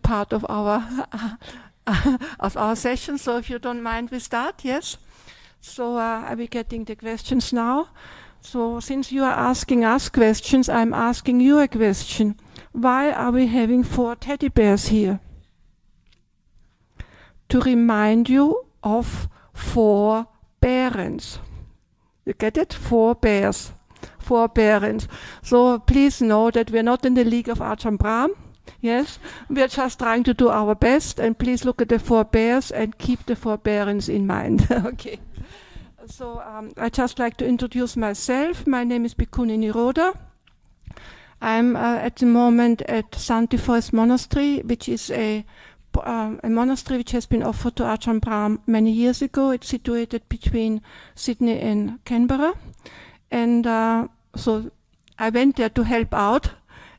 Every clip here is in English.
part of our session. So if you don't mind, we start. Yes. So are we getting the questions now? So since you are asking us questions, I'm asking you a question. Why are we having 4 teddy bears here? To remind you of 4 parents. You get it? 4 bears. 4 parents. So please know that we're not in the league of Ajahn Brahm. Yes, we're just trying to do our best, and please look at the 4 bears and keep the 4 parents in mind. Okay. So I just like to introduce myself. My name is Bhikkhuni Nirodha. I'm at the moment at Santi Forest Monastery, which is a monastery which has been offered to Ajahn Brahm many years ago. It's situated between Sydney and Canberra. And so I went there to help out,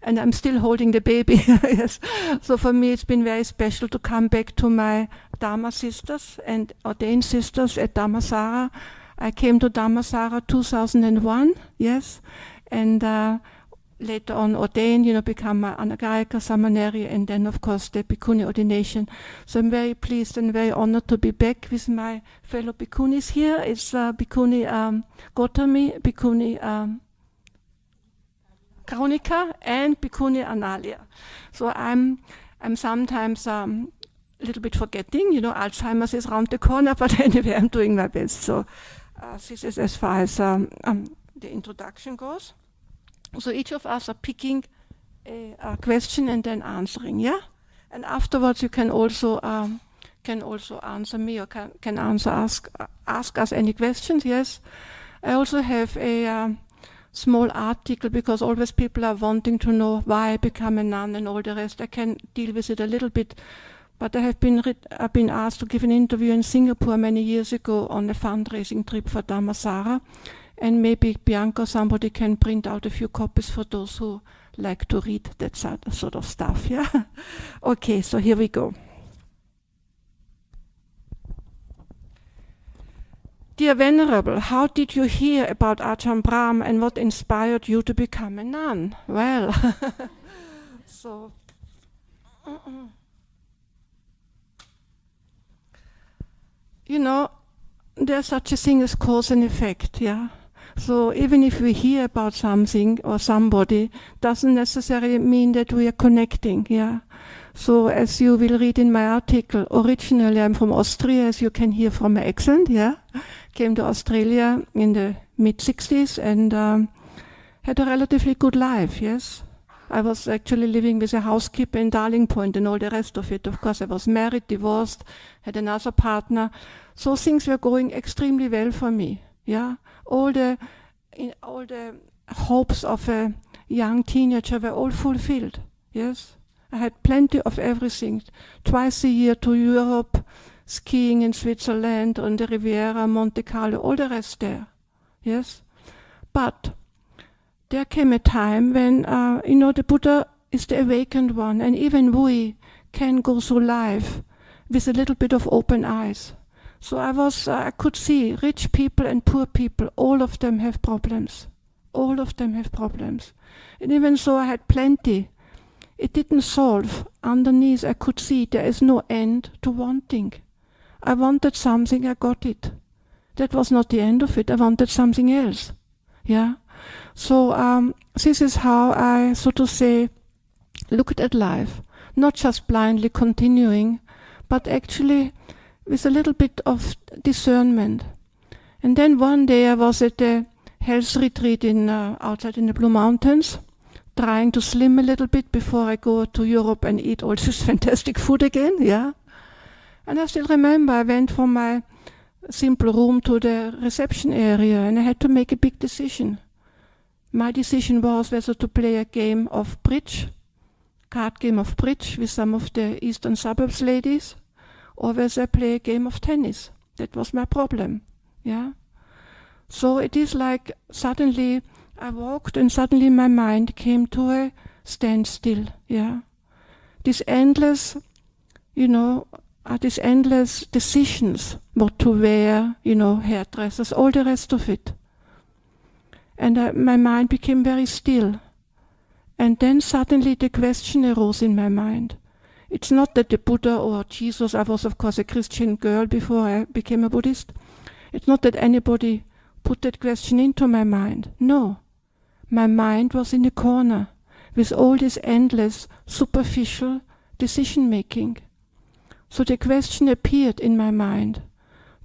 and I'm still holding the baby. Yes. So for me, it's been very special to come back to my Dharma sisters and ordained sisters at Dhammasara. I came to Dhammasara 2001, yes, and later on ordained, become an Anagarika Samaneri, and then of course the Bhikkhuni ordination. So I'm very pleased and very honored to be back with my fellow Bhikkhunis here. It's Bhikkhuni Gautami, Bhikkhuni Kaunika, and Bhikkhuni Analia. So I'm sometimes a little bit forgetting, Alzheimer's is around the corner, but anyway, I'm doing my best. So this is as far as the introduction goes. So each of us are picking a question and then answering, yeah? And afterwards you can also answer me, or can ask us any questions, yes? I also have a small article, because always people are wanting to know why I become a nun and all the rest. I can deal with it a little bit, but I've been asked to give an interview in Singapore many years ago on a fundraising trip for Dhammasara, and maybe Bianca or somebody can print out a few copies for those who like to read that sort of stuff, yeah? Okay, so here we go. Dear Venerable, how did you hear about Ajahn Brahm and what inspired you to become a nun? Well, so... there's such a thing as cause and effect, yeah? So even if we hear about something or somebody, doesn't necessarily mean that we are connecting, yeah? So as you will read in my article, originally I'm from Austria, as you can hear from my accent, yeah? Came to Australia in the mid-60s and had a relatively good life, yes? I was actually living with a housekeeper in Darling Point and all the rest of it. Of course, I was married, divorced, had another partner. So things were going extremely well for me, yeah? All the hopes of a young teenager were all fulfilled, yes? I had plenty of everything. Twice a year to Europe, skiing in Switzerland, on the Riviera, Monte Carlo, all the rest there, yes? But there came a time when, the Buddha is the awakened one, and even we can go through life with a little bit of open eyes. So I could see rich people and poor people, all of them have problems. All of them have problems. And even though I had plenty, it didn't solve. Underneath I could see there is no end to wanting. I wanted something, I got it. That was not the end of it. I wanted something else. Yeah? So this is how I, so to say, looked at life. Not just blindly continuing, but actually with a little bit of discernment. And then one day I was at a health retreat outside in the Blue Mountains, trying to slim a little bit before I go to Europe and eat all this fantastic food again, yeah? And I still remember I went from my simple room to the reception area, and I had to make a big decision. My decision was whether to play a game of bridge, card game of bridge with some of the eastern suburbs ladies, or whether I play a game of tennis. That was my problem, yeah? So it is like suddenly I walked and suddenly my mind came to a standstill, yeah? These endless, these endless decisions, what to wear, hairdressers, all the rest of it. And my mind became very still. And then suddenly the question arose in my mind. It's not that the Buddha or Jesus, I was of course a Christian girl before I became a Buddhist. It's not that anybody put that question into my mind. No. My mind was in a corner with all this endless, superficial decision making. So the question appeared in my mind,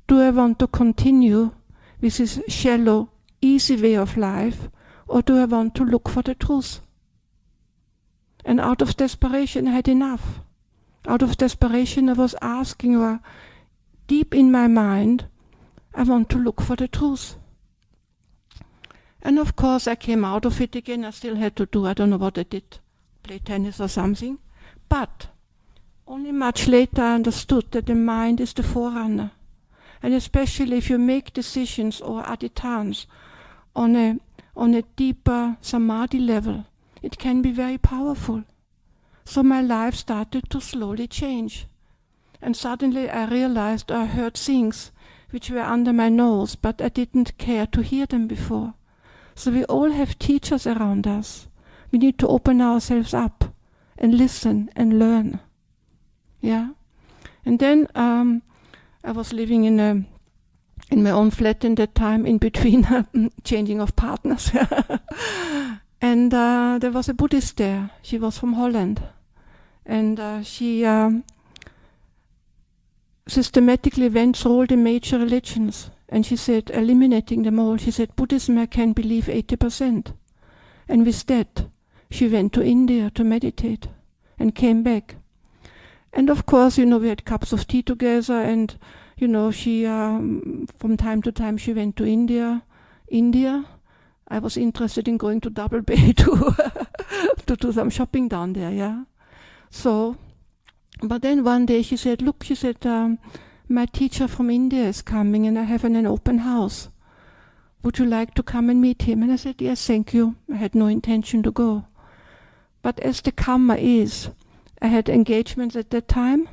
do I want to continue with this shallow, easy way of life, or do I want to look for the truth? And out of desperation I had enough. Out of desperation I was asking, or deep in my mind, I want to look for the truth. And of course I came out of it again. I still had to do, I don't know what I did, play tennis or something. But only much later I understood that the mind is the forerunner. And especially if you make decisions or adhitthans on a deeper samadhi level, it can be very powerful. So my life started to slowly change. And suddenly I realized I heard things which were under my nose, but I didn't care to hear them before. So we all have teachers around us. We need to open ourselves up and listen and learn. Yeah? And then I was living in my own flat in that time, in between changing of partners. And there was a Buddhist there. She was from Holland. And she systematically went through all the major religions. And she said, eliminating them all, she said, Buddhism I can believe 80%. And with that, she went to India to meditate and came back. And of course, we had cups of tea together, and, she, from time to time, she went to India. I was interested in going to Double Bay to do some shopping down there, yeah. So, but then one day she said, look, my teacher from India is coming and I have an open house. Would you like to come and meet him? And I said, yes, thank you. I had no intention to go. But as the karma is, I had engagements at that time,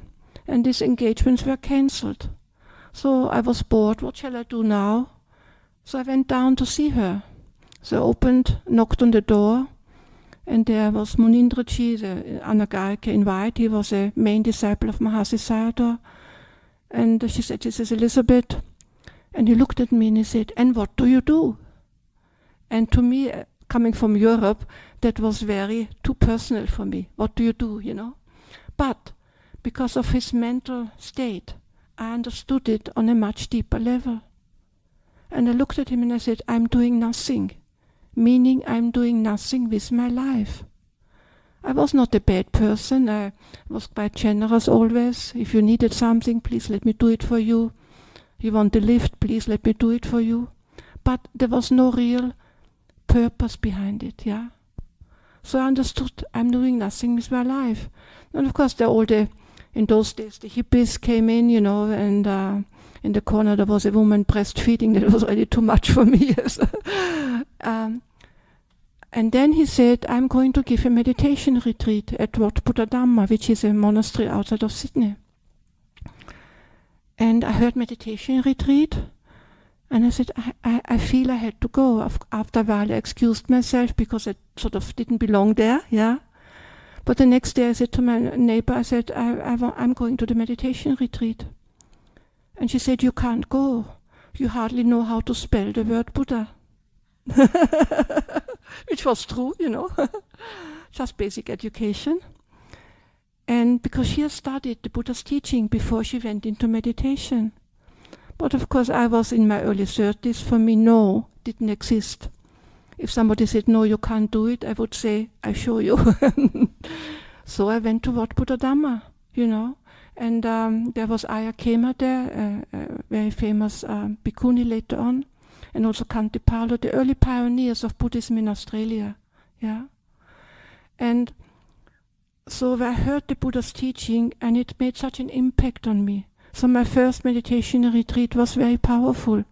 and these engagements were cancelled. So I was bored. What shall I do now? So I went down to see her. So I knocked on the door, and there was Munindraji, the Anagarika in white. He was a main disciple of Mahasi Sayadaw. And she said, this is Elizabeth. And he looked at me and he said, and what do you do? And to me, coming from Europe, that was very too personal for me. What do you do, But because of his mental state, I understood it on a much deeper level. And I looked at him and I said, I'm doing nothing. Meaning I'm doing nothing with my life. I was not a bad person. I was quite generous always. If you needed something, please let me do it for you. You want a lift, please let me do it for you. But there was no real purpose behind it, yeah. So I understood I'm doing nothing with my life. And of course, in those days, the hippies came in, and in the corner there was a woman breastfeeding. That was already too much for me. And then he said, I'm going to give a meditation retreat at Wat Buddha-dhamma, which is a monastery outside of Sydney. And I heard meditation retreat, and I said, I feel I had to go. After a while, I excused myself because I sort of didn't belong there, yeah. But the next day I said to my neighbor, I said, I'm going to the meditation retreat. And she said, you can't go. You hardly know how to spell the word Buddha. Which was true, just basic education. And because she had studied the Buddha's teaching before she went into meditation. But of course I was in my early 30s. For me, no, didn't exist. If somebody said, no, you can't do it, I would say, I show you. So I went to Wat Buddha-dhamma, And there was Ayya Khema there, a very famous bhikkhuni later on. And also Kantipalo, the early pioneers of Buddhism in Australia. Yeah. And so I heard the Buddha's teaching, and it made such an impact on me. So my first meditation retreat was very powerful,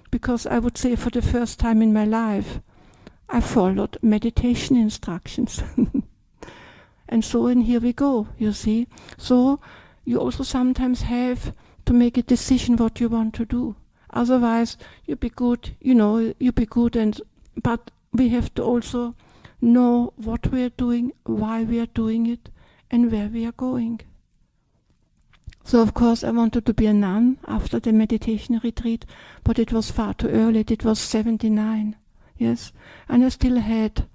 because I would say for the first time in my life, I followed meditation instructions. And so, and here we go, you see. So you also sometimes have to make a decision what you want to do. Otherwise, you be good, you be good, but we have to also know what we are doing, why we are doing it, and where we are going. So of course I wanted to be a nun after the meditation retreat, but it was far too early. It was 79, yes, and I still had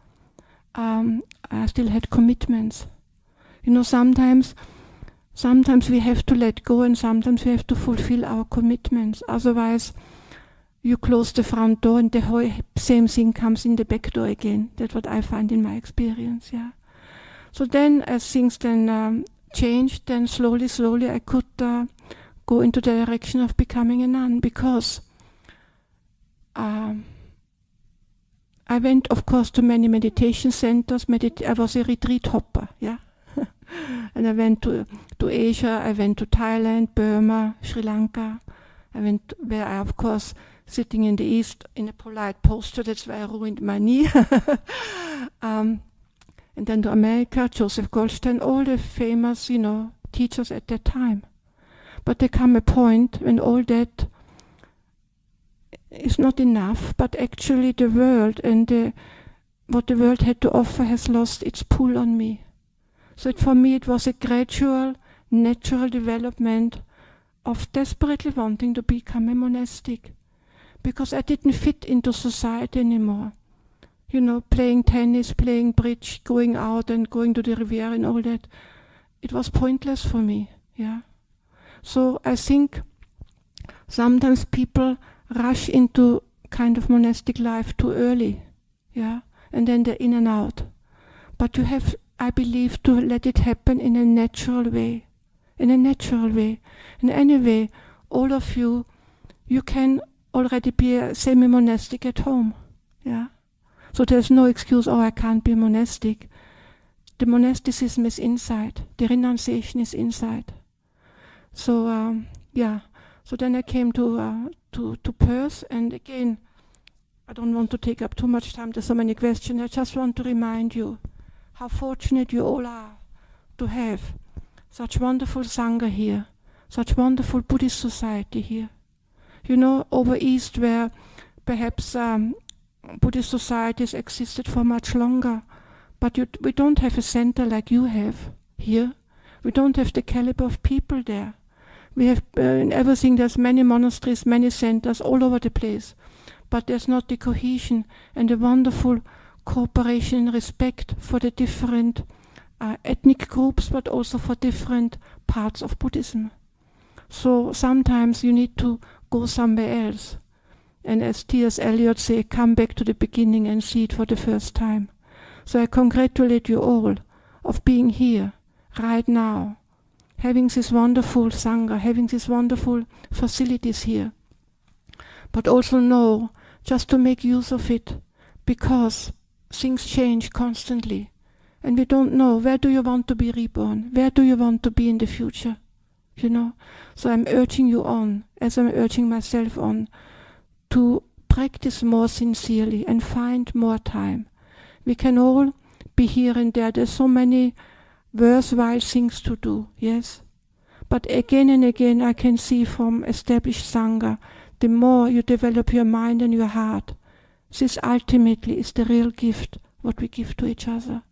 commitments. You know, sometimes we have to let go, and sometimes we have to fulfill our commitments. Otherwise, you close the front door, and the same thing comes in the back door again. That's what I find in my experience. Yeah. So then, as things then changed, then slowly I could go into the direction of becoming a nun, because I went, of course, to many meditation centers. I was a retreat hopper, yeah. And I went to Asia, I went to Thailand, Burma, Sri Lanka. I went where I, of course, sitting in the East in a polite posture, that's why I ruined my knee. And then to America, Joseph Goldstein, all the famous, teachers at that time. But there come a point when all that is not enough, but actually the world and what the world had to offer has lost its pull on me. So for me it was a gradual, natural development of desperately wanting to become a monastic, because I didn't fit into society anymore. Playing tennis, playing bridge, going out and going to the Riviera and all that. It was pointless for me, yeah. So I think sometimes people rush into kind of monastic life too early, yeah, and then they're in and out. But you have, I believe, to let it happen in a natural way. In a natural way. And anyway, all of you can already be a semi-monastic at home, yeah. So there's no excuse, I can't be monastic. The monasticism is inside. The renunciation is inside. So, So then I came to Perth, and again, I don't want to take up too much time. There's so many questions. I just want to remind you how fortunate you all are to have such wonderful Sangha here, such wonderful Buddhist society here. Over East, where perhaps Buddhist societies existed for much longer, but we don't have a center like you have here. We don't have the caliber of people there. We have in everything, there's many monasteries, many centers all over the place, but there's not the cohesion and the wonderful cooperation and respect for the different ethnic groups, but also for different parts of Buddhism. So sometimes you need to go somewhere else. And as T.S. Eliot say, come back to the beginning and see it for the first time. So I congratulate you all of being here right now, having this wonderful Sangha, having these wonderful facilities here. But also know, just to make use of it, because things change constantly. And we don't know, where do you want to be reborn? Where do you want to be in the future? So I'm urging you on, as I'm urging myself on, to practice more sincerely and find more time. We can all be here and there. There's so many worthwhile things to do, yes? But again and again I can see from established Sangha, the more you develop your mind and your heart, this ultimately is the real gift, what we give to each other.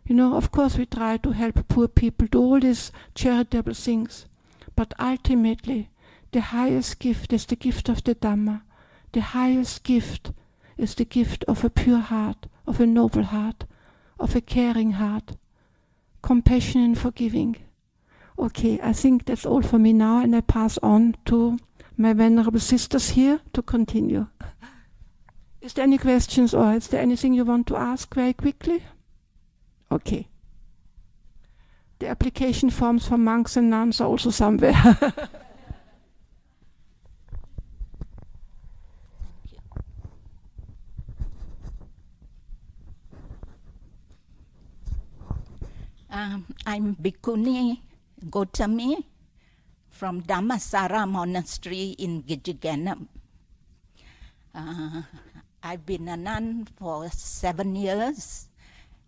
Of course we try to help poor people, do all these charitable things, but ultimately the highest gift is the gift of the Dhamma. The highest gift is the gift of a pure heart, of a noble heart, of a caring heart, compassion and forgiving. Okay, I think that's all for me now, and I pass on to my venerable sisters here to continue. Is there any questions, or is there anything you want to ask very quickly? Okay. The application forms for monks and nuns are also somewhere. I'm Bhikkhuni Gautami from Dhammasara Monastery in Gijiganam. I've been a nun for 7 years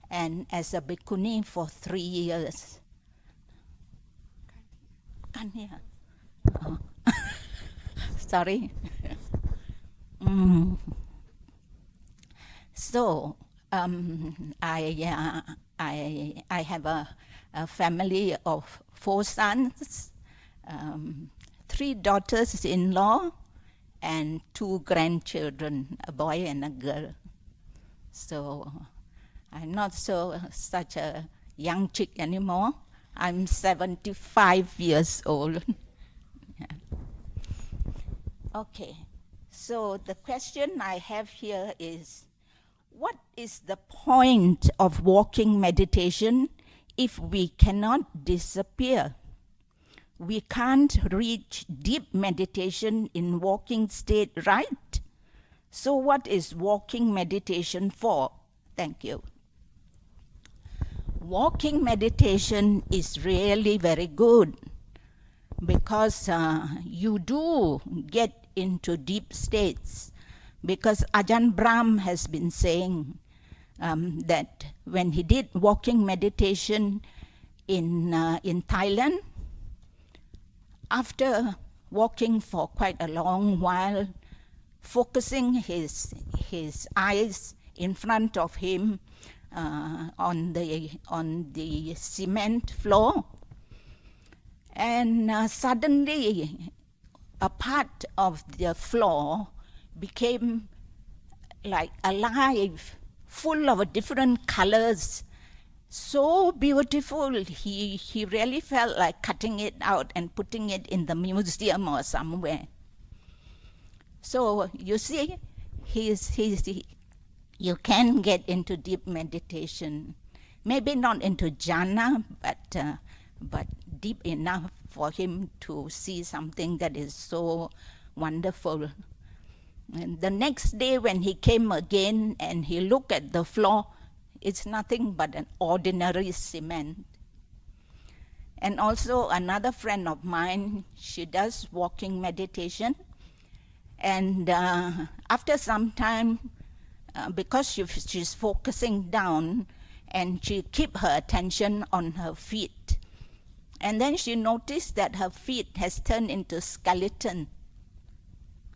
and as a bhikkhuni for 3 years. Can't hear. Oh. Sorry. So I have a family of 4 sons 3 daughters-in-law and 2 grandchildren, a boy and a girl. So I'm not such a young chick anymore. I'm 75 years old. Yeah. Okay, so the question I have here is, what is the point of walking meditation if we cannot disappear? We can't reach deep meditation in walking state, right? So what is walking meditation for? Thank you. Walking meditation is really very good because you do get into deep states. Because Ajahn Brahm has been saying that when he did walking meditation in Thailand, after walking for quite a long while, focusing his eyes in front of him on the cement floor, and suddenly a part of the floor became like alive, full of different colors, so beautiful. He really felt like cutting it out and putting it in the museum or somewhere. So you see, you can get into deep meditation, maybe not into jhana, but deep enough for him to see something that is so wonderful. And the next day when he came again and he looked at the floor, it's nothing but an ordinary cement. And also another friend of mine, she does walking meditation. And after some time, because she's focusing down, and she keep her attention on her feet. And then she noticed that her feet has turned into skeleton.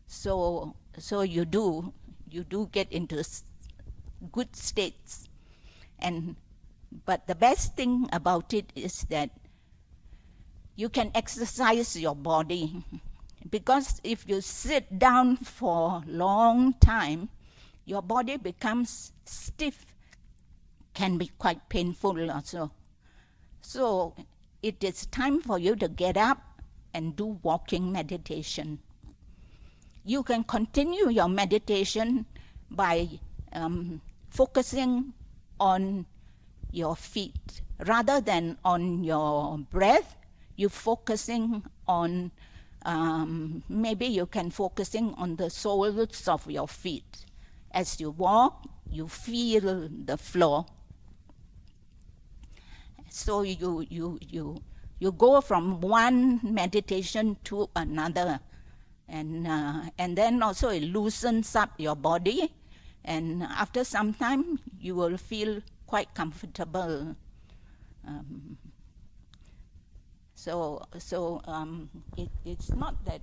So you do get into good states. But the best thing about it is that you can exercise your body. Because if you sit down for a long time, your body becomes stiff, can be quite painful also. So it is time for you to get up and do walking meditation. You can continue your meditation by focusing on your feet. Rather than on your breath, you're focusing on, maybe you can focusing on the soles of your feet. As you walk, you feel the floor. So you go from one meditation to another. And then also it loosens up your body, and after some time you will feel quite comfortable. It's not that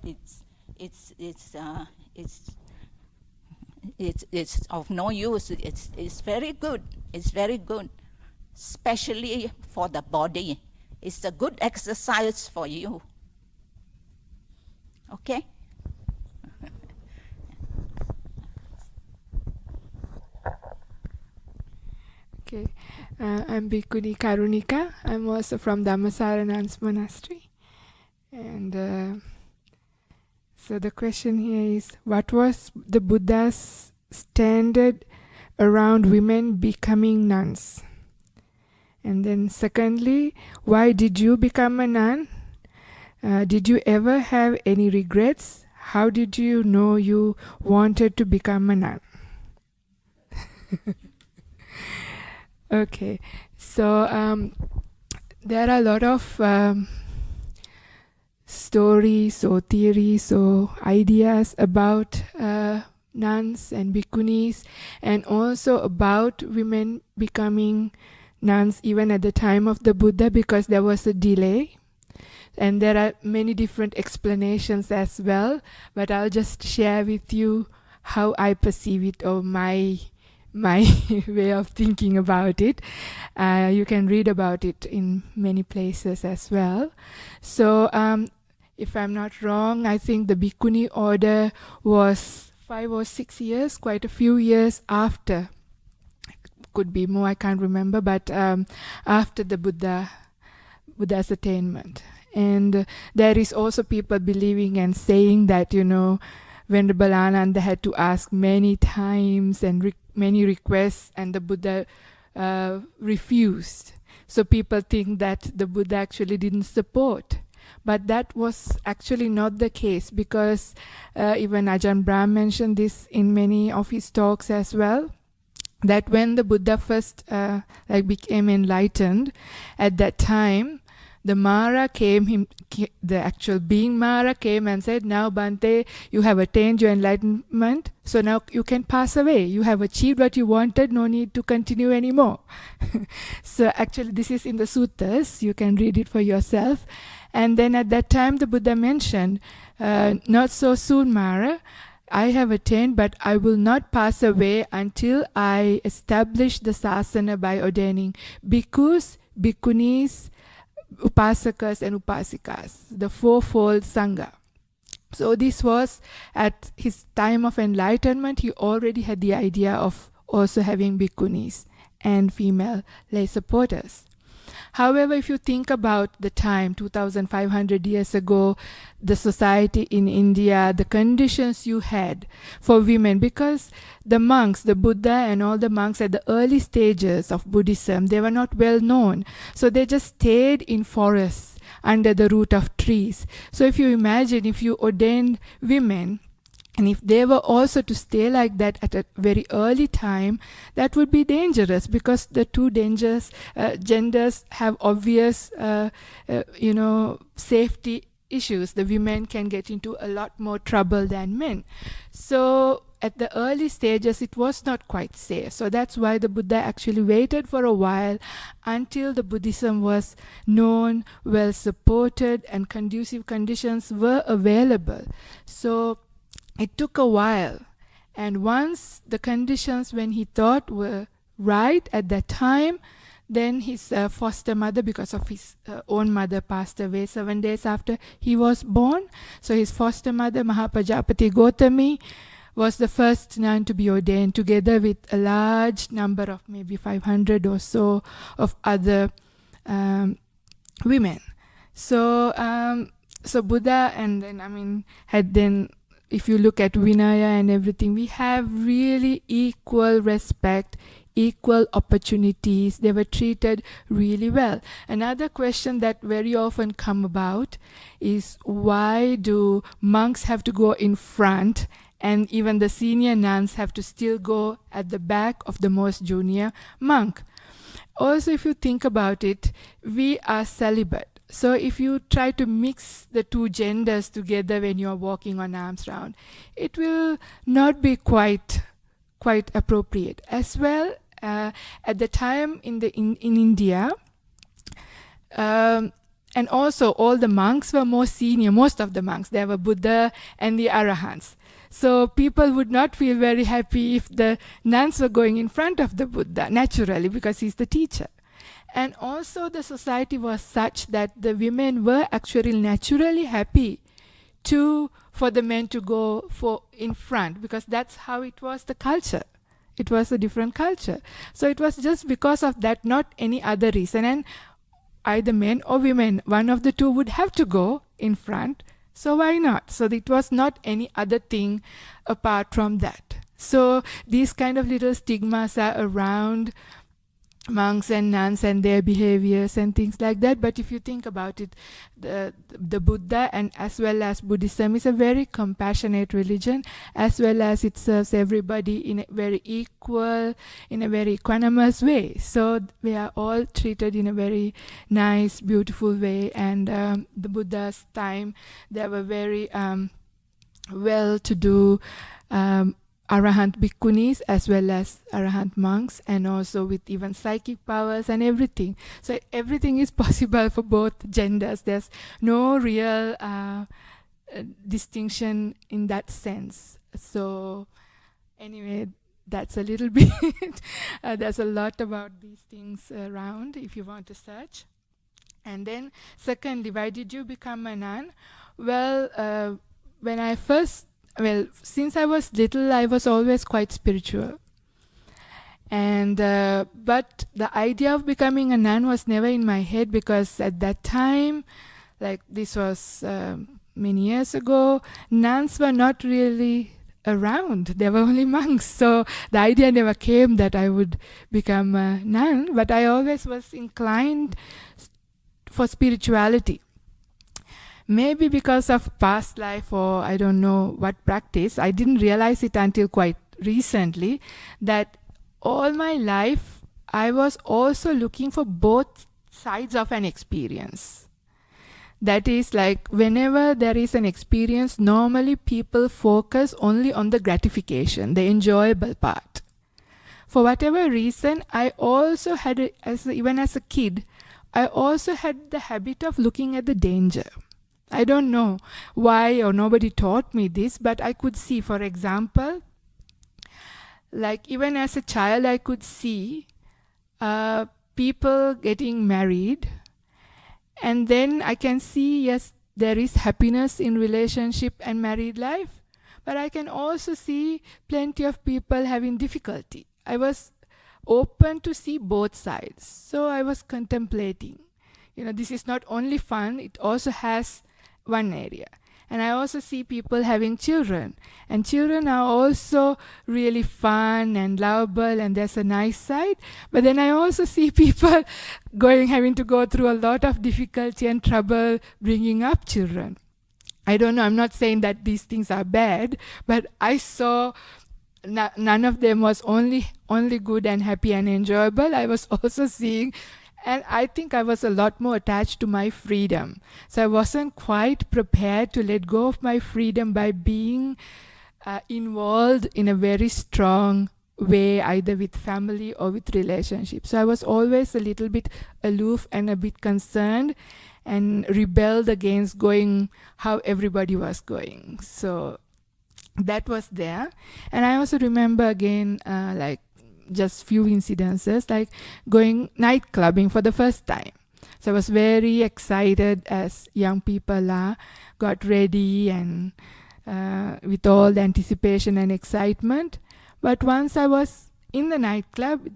it's of no use. It's very good. It's very good, especially for the body. It's a good exercise for you. Okay. Okay, I'm Bhikkhuni Karunika. I'm also from Dhammasaranan's monastery. And so the question here is, what was the Buddha's standard around women becoming nuns? And then secondly, why did you become a nun? Did you ever have any regrets? How did you know you wanted to become a nun? Okay, so there are a lot of stories or theories or ideas about nuns and bhikkhunis, and also about women becoming nuns even at the time of the Buddha, because there was a delay. And there are many different explanations as well, but I'll just share with you how I perceive it, or my way of thinking about it. You can read about it in many places as well. So if I'm not wrong, I think the Bhikkhuni order was 5 or 6 years, quite a few years after. Could be more, I can't remember, but after the Buddha's attainment. And there is also people believing and saying that, Venerable Ananda had to ask many times and many requests, and the Buddha refused. So people think that the Buddha actually didn't support. But that was actually not the case, because even Ajahn Brahm mentioned this in many of his talks as well, that when the Buddha first became enlightened, at that time, the Mara the actual being Mara came and said, now Bhante, you have attained your enlightenment, so now you can pass away. You have achieved what you wanted, no need to continue anymore. So actually this is in the suttas, you can read it for yourself. And then at that time the Buddha mentioned, not so soon Mara, I have attained, but I will not pass away until I establish the sasana by ordaining bhikkhus, bhikkhunis, upasakas and upasikas, the fourfold sangha. So this was at his time of enlightenment. He already had the idea of also having bhikkhunis and female lay supporters. However, if you think about the time, 2,500 years ago, the society in India, the conditions you had for women, because the monks, the Buddha and all the monks at the early stages of Buddhism, they were not well known. So they just stayed in forests under the root of trees. So if you imagine, if you ordained women, and if they were also to stay like that at a very early time, that would be dangerous, because the two genders have obvious, safety issues. The women can get into a lot more trouble than men. So at the early stages, it was not quite safe. So that's why the Buddha actually waited for a while until the Buddhism was known, well supported, and conducive conditions were available. So it took a while, and once the conditions when he thought were right at that time, then his foster mother, because of his own mother, passed away 7 days after he was born. So his foster mother, Mahapajapati Gotami, was the first nun to be ordained, together with a large number of maybe 500 or so of other women. So Buddha, and then had then, if you look at Vinaya and everything, we have really equal respect, equal opportunities. They were treated really well. Another question that very often come about is, why do monks have to go in front, and even the senior nuns have to still go at the back of the most junior monk? Also, if you think about it, we are celibate. So if you try to mix the two genders together when you're walking on arms round, it will not be quite appropriate. As well, at the time in India, and also all the monks were more senior. Most of the monks, they were Buddha and the Arahants. So people would not feel very happy if the nuns were going in front of the Buddha, naturally, because he's the teacher. And also the society was such that the women were actually naturally happy for the men to go in front, because that's how it was, the culture. It was a different culture. So it was just because of that, not any other reason. And either men or women, one of the two would have to go in front. So why not? So it was not any other thing apart from that. So these kind of little stigmas are around monks and nuns and their behaviors and things like that. But if you think about it, the Buddha and as well as Buddhism is a very compassionate religion, as well as it serves everybody in a very equal, in a very equanimous way. So we are all treated in a very nice, beautiful way. And the Buddha's time, there were very well-to-do Arahant bhikkhunis as well as Arahant monks, and also with even psychic powers and everything. So everything is possible for both genders. There's no real distinction in that sense. So anyway, that's a little bit. There's a lot about these things around if you want to search. And then secondly, why did you become a nun? Well, when I first, since I was little, I was always quite spiritual. And but the idea of becoming a nun was never in my head, because at that time, like this was many years ago, nuns were not really around. There were only monks. So the idea never came that I would become a nun, but I always was inclined for spirituality. Maybe because of past life, or I don't know what practice, I didn't realize it until quite recently that all my life I was also looking for both sides of an experience. That is, like, whenever there is an experience, normally people focus only on the gratification, the enjoyable part. For whatever reason, I also had, even as a kid, I also had the habit of looking at the danger. I don't know why, or nobody taught me this, but I could see, for example, like even as a child, I could see people getting married, and then I can see, yes, there is happiness in relationship and married life, but I can also see plenty of people having difficulty. I was open to see both sides. So I was contemplating, this is not only fun, it also has one area. And I also see people having children, and children are also really fun and lovable, and there's a nice side. But then I also see people having to go through a lot of difficulty and trouble bringing up children. I don't know, I'm not saying that these things are bad, but I saw none of them was only good and happy and enjoyable. I was also seeing, and I think I was a lot more attached to my freedom. So I wasn't quite prepared to let go of my freedom by being involved in a very strong way, either with family or with relationships. So I was always a little bit aloof and a bit concerned, and rebelled against going how everybody was going. So that was there. And I also remember again, like just few incidences, like going night clubbing for the first time. So I was very excited, as young people are, got ready and with all the anticipation and excitement. But once I was in the nightclub,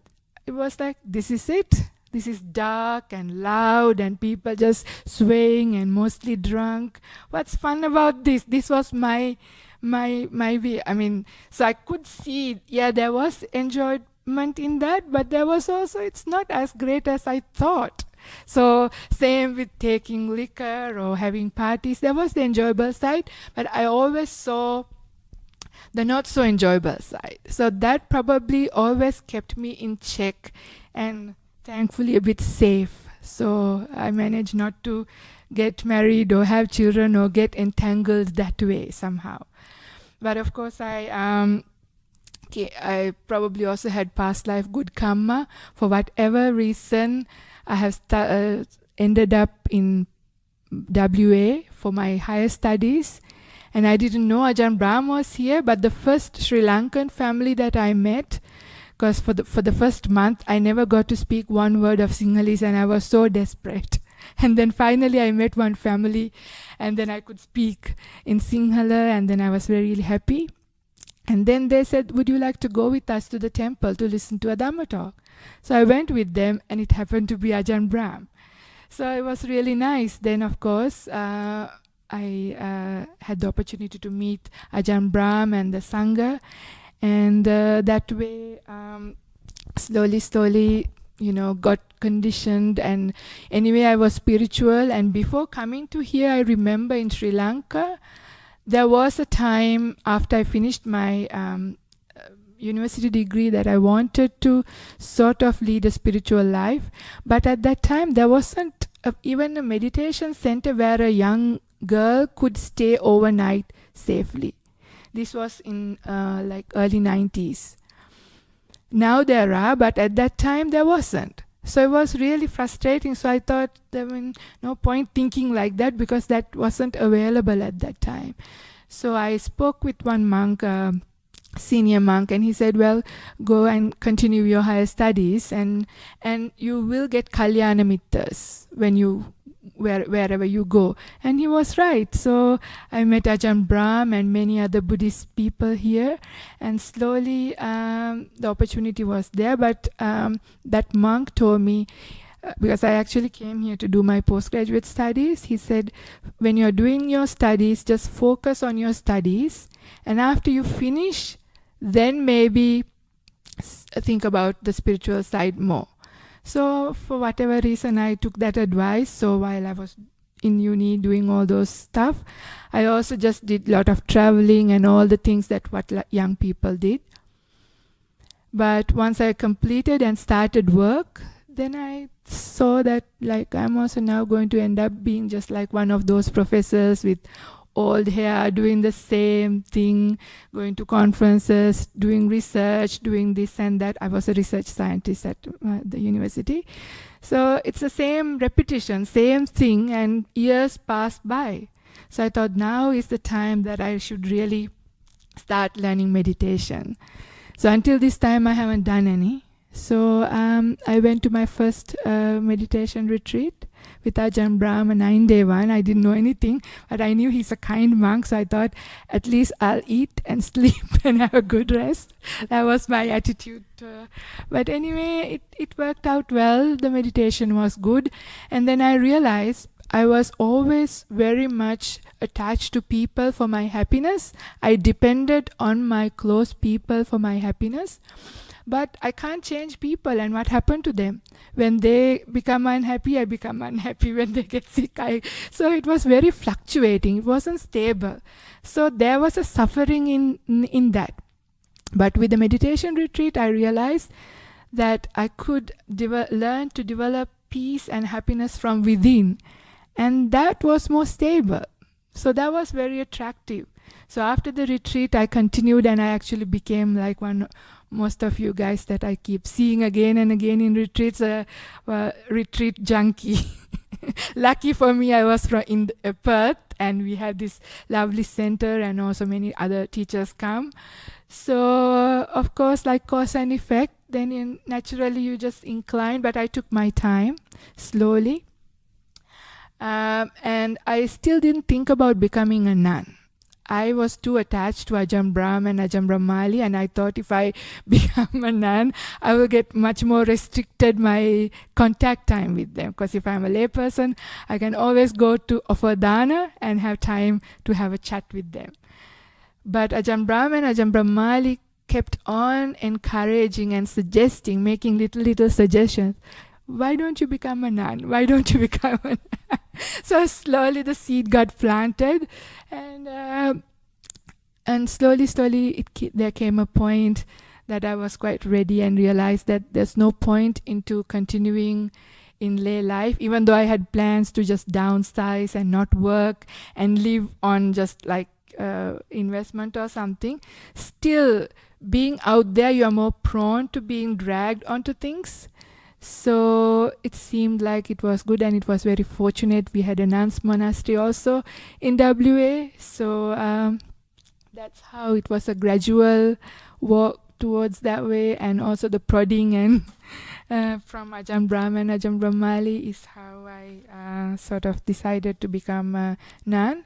it was like, this is it. This is dark and loud and people just swaying and mostly drunk. What's fun about this? This was my way. I mean, so I could see, there was enjoyment in that, but there was also, it's not as great as I thought. So same with taking liquor or having parties. There was the enjoyable side, but I always saw the not so enjoyable side. So that probably always kept me in check and thankfully a bit safe. So I managed not to get married or have children or get entangled that way somehow. But of course I probably also had past life good karma. For whatever reason, I have ended up in WA for my higher studies. And I didn't know Ajahn Brahm was here, but the first Sri Lankan family that I met, because for the first month, I never got to speak one word of Sinhalese, and I was so desperate. And then finally I met one family, and then I could speak in Sinhala, and then I was very happy. And then they said, would you like to go with us to the temple to listen to a Dhamma talk? So I went with them, and it happened to be Ajahn Brahm. So it was really nice. Then, of course, I had the opportunity to meet Ajahn Brahm and the Sangha. And that way, slowly, got conditioned. And anyway, I was spiritual. And before coming to here, I remember in Sri Lanka, there was a time after I finished my university degree that I wanted to sort of lead a spiritual life. But at that time, there wasn't even a meditation center where a young girl could stay overnight safely. This was in like early 90s. Now there are, but at that time there wasn't. So it was really frustrating. So I thought there was no point thinking like that, because that wasn't available at that time. So I spoke with one monk, senior monk, and he said, well, go and continue your higher studies, and you will get Kalyana Mittas when you wherever you go. And he was right. So I met Ajahn Brahm and many other Buddhist people here, and slowly the opportunity was there. But that monk told me, because I actually came here to do my postgraduate studies, he said, when you're doing your studies, just focus on your studies, and after you finish, then maybe think about the spiritual side more. So for whatever reason, I took that advice. So while I was in uni doing all those stuff, I also just did a lot of traveling and all the things that what young people did. But once I completed and started work, then I saw that like I'm also now going to end up being just like one of those professors with old hair, doing the same thing, going to conferences, doing research, doing this and that. I was a research scientist at the university. So it's the same repetition, same thing, and years passed by. So I thought now is the time that I should really start learning meditation. So until this time, I haven't done any. So I went to my first meditation retreat with Ajahn Brahm, a 9-day one. I didn't know anything, but I knew he's a kind monk, so I thought at least I'll eat and sleep and have a good rest. That was my attitude. But anyway, it worked out well. The meditation was good. And then I realized I was always very much attached to people for my happiness. I depended on my close people for my happiness. But I can't change people, and what happened to them? When they become unhappy, I become unhappy. When they get sick, so it was very fluctuating. It wasn't stable. So there was a suffering in that. But with the meditation retreat, I realized that I could learn to develop peace and happiness from within. And that was more stable. So that was very attractive. So after the retreat, I continued, and I actually became like most of you guys that I keep seeing again and again in retreats, retreat junkie. Lucky for me, I was in Perth, and we had this lovely center, and also many other teachers come. So of course, like cause and effect, then naturally you just incline, but I took my time slowly. And I still didn't think about becoming a nun. I was too attached to Ajahn Brahm and Ajahn Brahmali, and I thought if I become a nun, I will get much more restricted my contact time with them. Because if I'm a layperson, I can always go to offer dana and have time to have a chat with them. But Ajahn Brahm and Ajahn Brahmali kept on encouraging and suggesting, making little suggestions. Why don't you become a nun? Why don't you become a nun? So slowly the seed got planted, and slowly there came a point that I was quite ready and realized that there's no point into continuing in lay life, even though I had plans to just downsize and not work and live on just like investment or something. Still, being out there, you are more prone to being dragged onto things. So it seemed like it was good, and it was very fortunate. We had a nuns monastery also in WA. So that's how it was a gradual walk towards that way. And also the prodding and from Ajahn Brahm and Ajahn Brahmali is how I sort of decided to become a nun.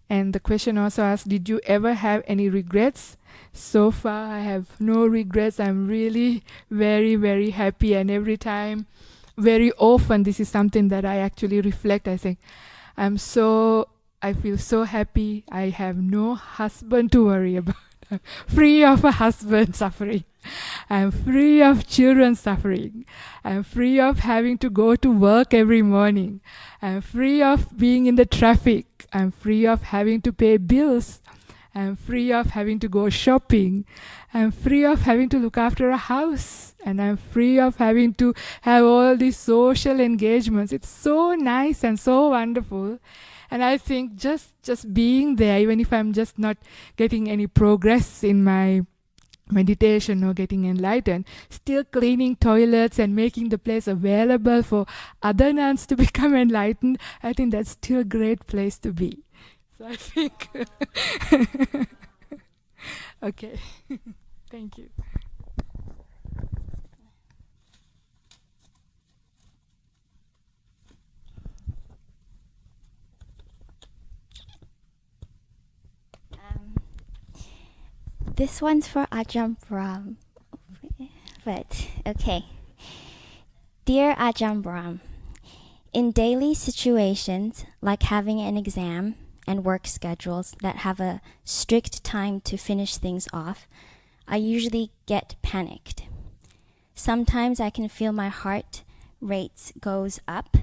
And the question also asked, did you ever have any regrets? So far, I have no regrets. I'm really very, very happy. And every time, very often, this is something that I actually reflect. I think, I feel so happy. I have no husband to worry about. I'm free of a husband suffering. I'm free of children suffering. I'm free of having to go to work every morning. I'm free of being in the traffic. I'm free of having to pay bills. I'm free of having to go shopping. I'm free of having to look after a house. And I'm free of having to have all these social engagements. It's so nice and so wonderful. And I think just being there, even if I'm just not getting any progress in my meditation or getting enlightened, still cleaning toilets and making the place available for other nuns to become enlightened, I think that's still a great place to be. So I think, okay, thank you. This one's for Ajahn Brahm. But, okay. Dear Ajahn Brahm, in daily situations like having an exam and work schedules that have a strict time to finish things off, I usually get panicked. Sometimes I can feel my heart rate goes up,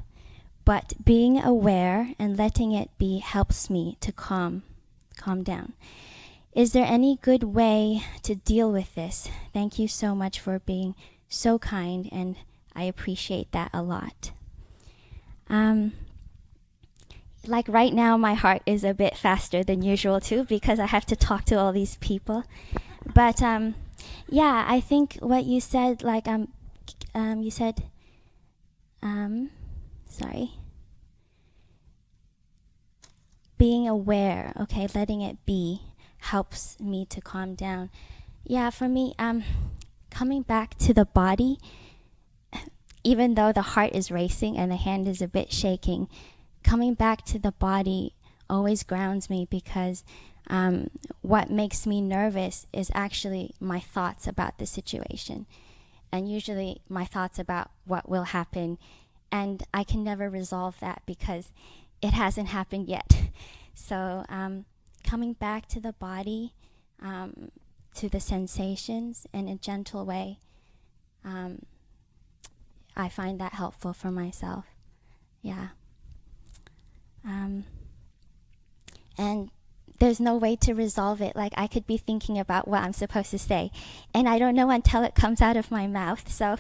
but being aware and letting it be helps me to calm down. Is there any good way to deal with this? Thank you so much for being so kind, and I appreciate that a lot. Like right now, my heart is a bit faster than usual too, because I have to talk to all these people. But yeah, I think what you said, like you said, being aware, okay, letting it be helps me to calm down. Yeah, for me, coming back to the body, even though the heart is racing and the hand is a bit shaking, coming back to the body always grounds me, because what makes me nervous is actually my thoughts about the situation, and usually my thoughts about what will happen, and I can never resolve that because it hasn't happened yet. So coming back to the body, to the sensations in a gentle way, I find that helpful for myself. Yeah. And there's no way to resolve it. Like, I could be thinking about what I'm supposed to say, and I don't know until it comes out of my mouth. So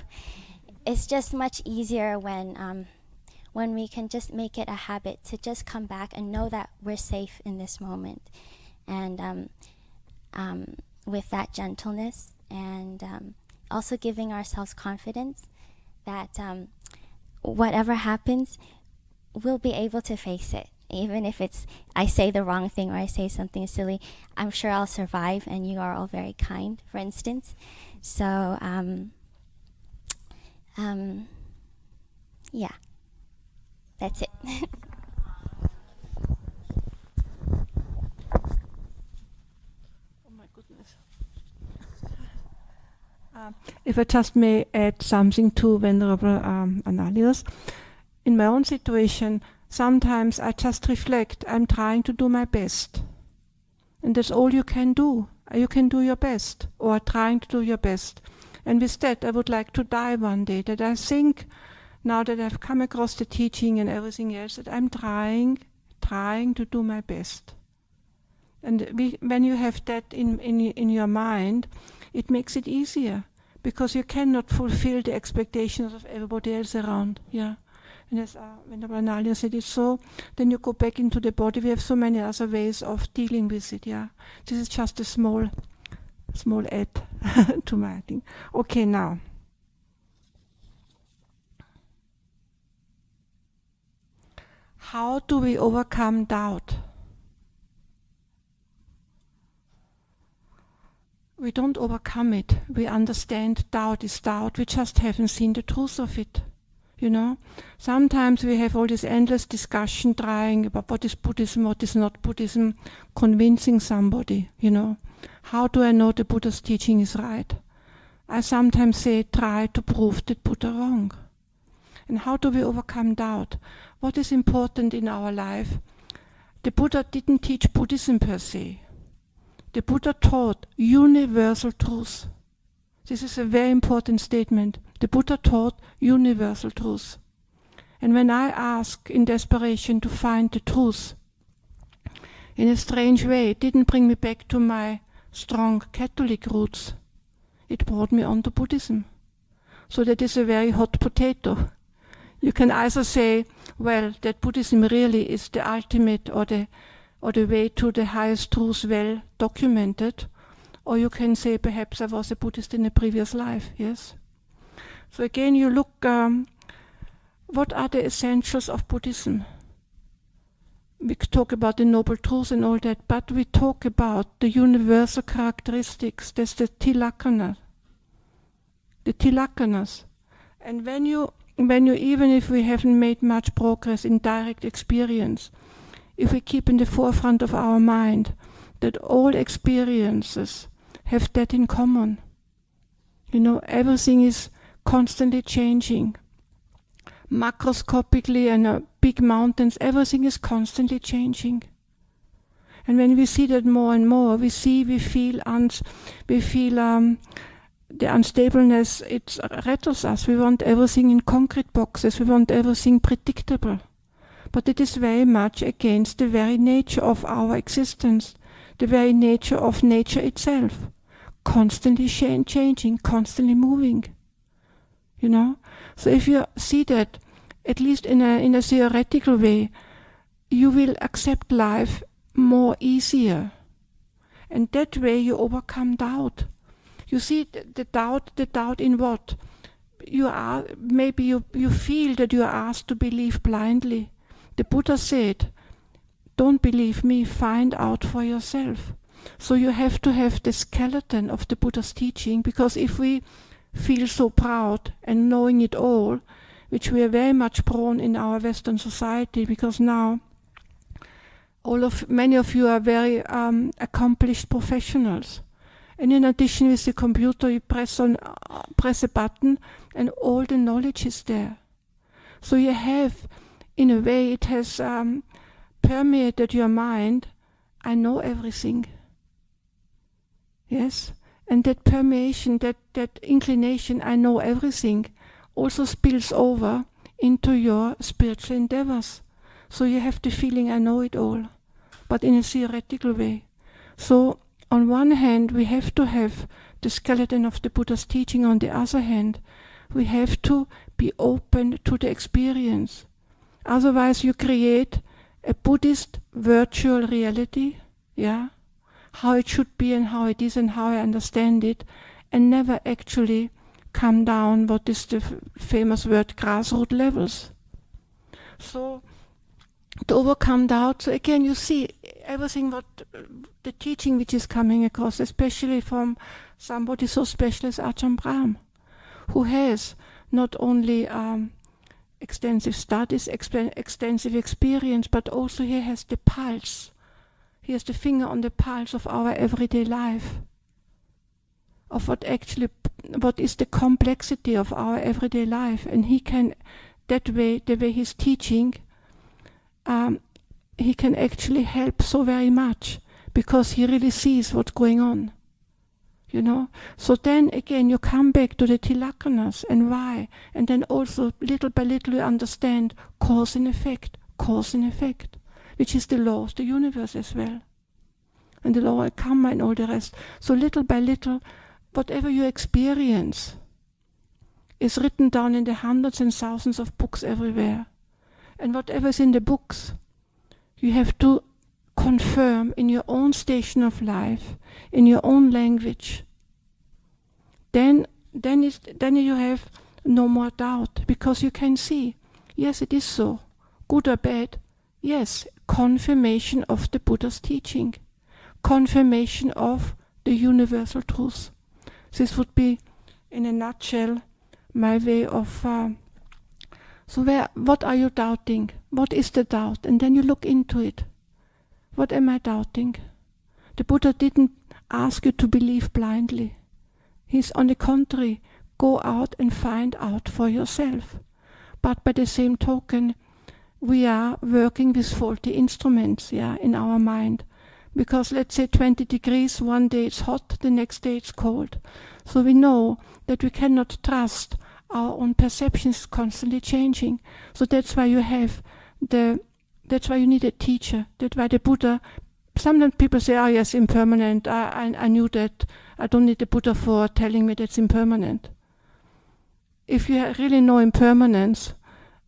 it's just much easier when we can just make it a habit to just come back and know that we're safe in this moment. And with that gentleness, and also giving ourselves confidence that whatever happens, we'll be able to face it. Even if I say the wrong thing or I say something silly, I'm sure I'll survive, and you are all very kind, for instance. So, yeah, that's it. Oh my goodness. If I just may add something to Venerable Analius, in my own situation, sometimes I just reflect, I'm trying to do my best. And that's all you can do. You can do your best, or trying to do your best. And with that, I would like to die one day, that I think, now that I've come across the teaching and everything else, that I'm trying to do my best. And when you have that in your mind, it makes it easier, because you cannot fulfill the expectations of everybody else around. Yeah. And as Venerable Analius said it so, then you go back into the body. We have so many other ways of dealing with it. Yeah. This is just a small add to my thing. Okay, now. How do we overcome doubt? We don't overcome it. We understand doubt is doubt. We just haven't seen the truth of it. You know, sometimes we have all this endless discussion trying about what is Buddhism, what is not Buddhism, convincing somebody, you know. How do I know the Buddha's teaching is right? I sometimes say, try to prove the Buddha wrong. And how do we overcome doubt? What is important in our life? The Buddha didn't teach Buddhism per se. The Buddha taught universal truth. This is a very important statement. The Buddha taught universal truth. And when I ask in desperation to find the truth, in a strange way, it didn't bring me back to my strong Catholic roots. It brought me on to Buddhism. So that is a very hot potato. You can either say, well, that Buddhism really is the ultimate or the way to the highest truth, well documented, or you can say, perhaps I was a Buddhist in a previous life, yes? So again, you look, what are the essentials of Buddhism? We talk about the Noble Truth and all that, but we talk about the universal characteristics. That's the tilakkana. The tilakkanas. And when you, even if we haven't made much progress in direct experience, if we keep in the forefront of our mind that all experiences have that in common. You know, everything is constantly changing. Macroscopically and big mountains, everything is constantly changing. And when we see that more and more, we feel the unstableness. It rattles us. We want everything in concrete boxes. We want everything predictable. But it is very much against the very nature of our existence, the very nature of nature itself, constantly changing, constantly moving. You know, so if you see that, at least in a theoretical way, you will accept life more easier, and that way you overcome doubt. You see the doubt in what you are. Maybe you feel that you are asked to believe blindly. The Buddha said, "Don't believe me, find out for yourself." So you have to have the skeleton of the Buddha's teaching, because if we feel so proud and knowing it all, which we are very much prone in our Western society, because now many of you are very accomplished professionals, and in addition with the computer you press a button and all the knowledge is there. So you have, in a way, it has permeated your mind. I know everything. Yes, and that permeation, that inclination, I know everything, also spills over into your spiritual endeavors. So you have the feeling, I know it all, but in a theoretical way. So on one hand, we have to have the skeleton of the Buddha's teaching. On the other hand, we have to be open to the experience. Otherwise, you create a Buddhist virtual reality, yeah, how it should be and how it is and how I understand it, and never actually come down, what is the famous word, grassroots levels. So to overcome doubt, so again you see everything what the teaching which is coming across, especially from somebody so special as Ajahn Brahm, who has not only extensive studies, extensive experience, but also he has the pulse. He has the finger on the pulse of our everyday life, of what is the complexity of our everyday life, and he can, that way, the way he's teaching, he can actually help so very much, because he really sees what's going on, you know. So then again you come back to the Tilakanas and why, and then also little by little you understand cause and effect, which is the law of the universe as well, and the law of karma and all the rest. So little by little, whatever you experience is written down in the hundreds and thousands of books everywhere. And whatever is in the books, you have to confirm in your own station of life, in your own language. Then you have no more doubt, because you can see, yes, it is so, good or bad. Yes, confirmation of the Buddha's teaching, confirmation of the universal truth. This would be, in a nutshell, my way of. What are you doubting? What is the doubt? And then you look into it. What am I doubting? The Buddha didn't ask you to believe blindly. He's on the contrary, go out and find out for yourself. But by the same token, we are working with faulty instruments, in our mind. Because let's say 20 degrees, one day it's hot, the next day it's cold. So we know that we cannot trust our own perceptions constantly changing. So that's why you need a teacher. That's why the Buddha, sometimes people say, oh yes, impermanent, I knew that, I don't need the Buddha for telling me that's impermanent. If you really know impermanence,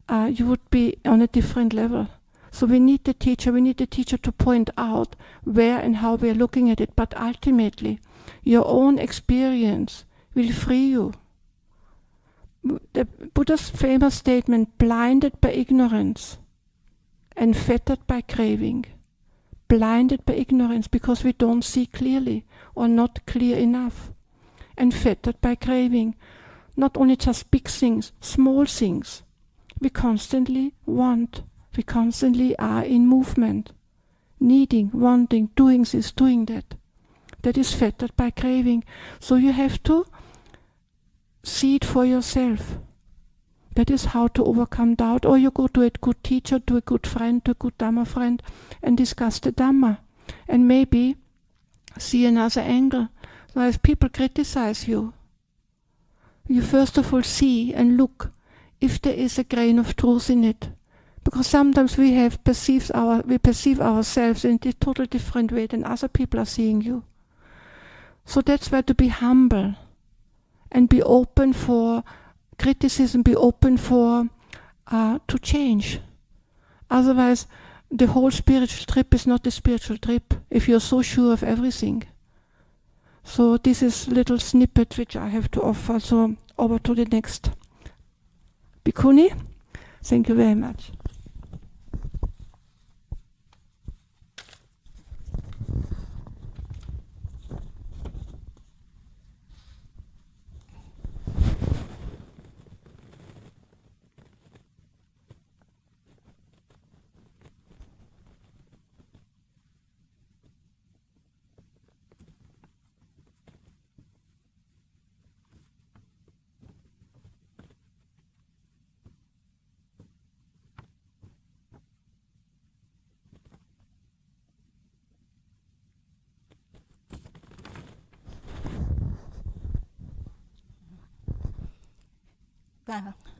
you would be on a different level. So we need the teacher to point out where and how we are looking at it, but ultimately, your own experience will free you. The Buddha's famous statement, blinded by ignorance and fettered by craving. Blinded by ignorance because we don't see clearly or not clear enough. And fettered by craving. Not only just big things, small things. We constantly want. We constantly are in movement. Needing, wanting, doing this, doing that. that is fettered by craving. So you have to see it for yourself. That is how to overcome doubt. Or you go to a good teacher, to a good friend, to a good Dhamma friend, and discuss the Dhamma. And maybe see another angle. So if people criticize you, you first of all see and look if there is a grain of truth in it. Because sometimes we perceive ourselves in a totally different way than other people are seeing you. So that's where to be humble and be open for criticism, be open for to change. Otherwise, the whole spiritual trip is not a spiritual trip if you're so sure of everything. So this is little snippet which I have to offer. So over to the next Bhikkhuni. Thank you very much.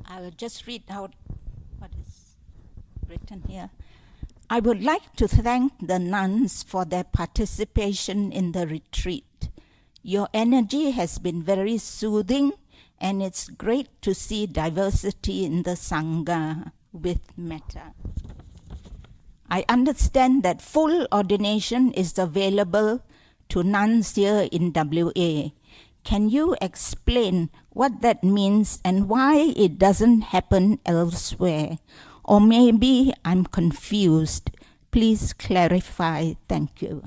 I will just read out what is written here. I would like to thank the nuns for their participation in the retreat. Your energy has been very soothing, and it's great to see diversity in the Sangha with metta. I understand that full ordination is available to nuns here in WA. Can you explain what that means and why it doesn't happen elsewhere? Or maybe I'm confused. Please clarify. Thank you.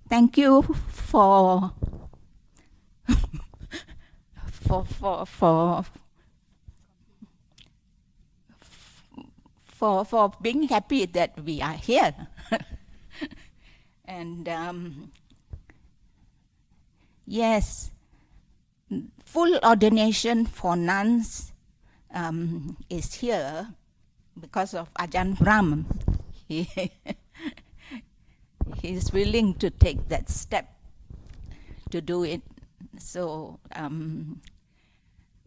Thank you for being happy that we are here. And yes, full ordination for nuns is here because of Ajahn Brahm. He is willing to take that step to do it. So,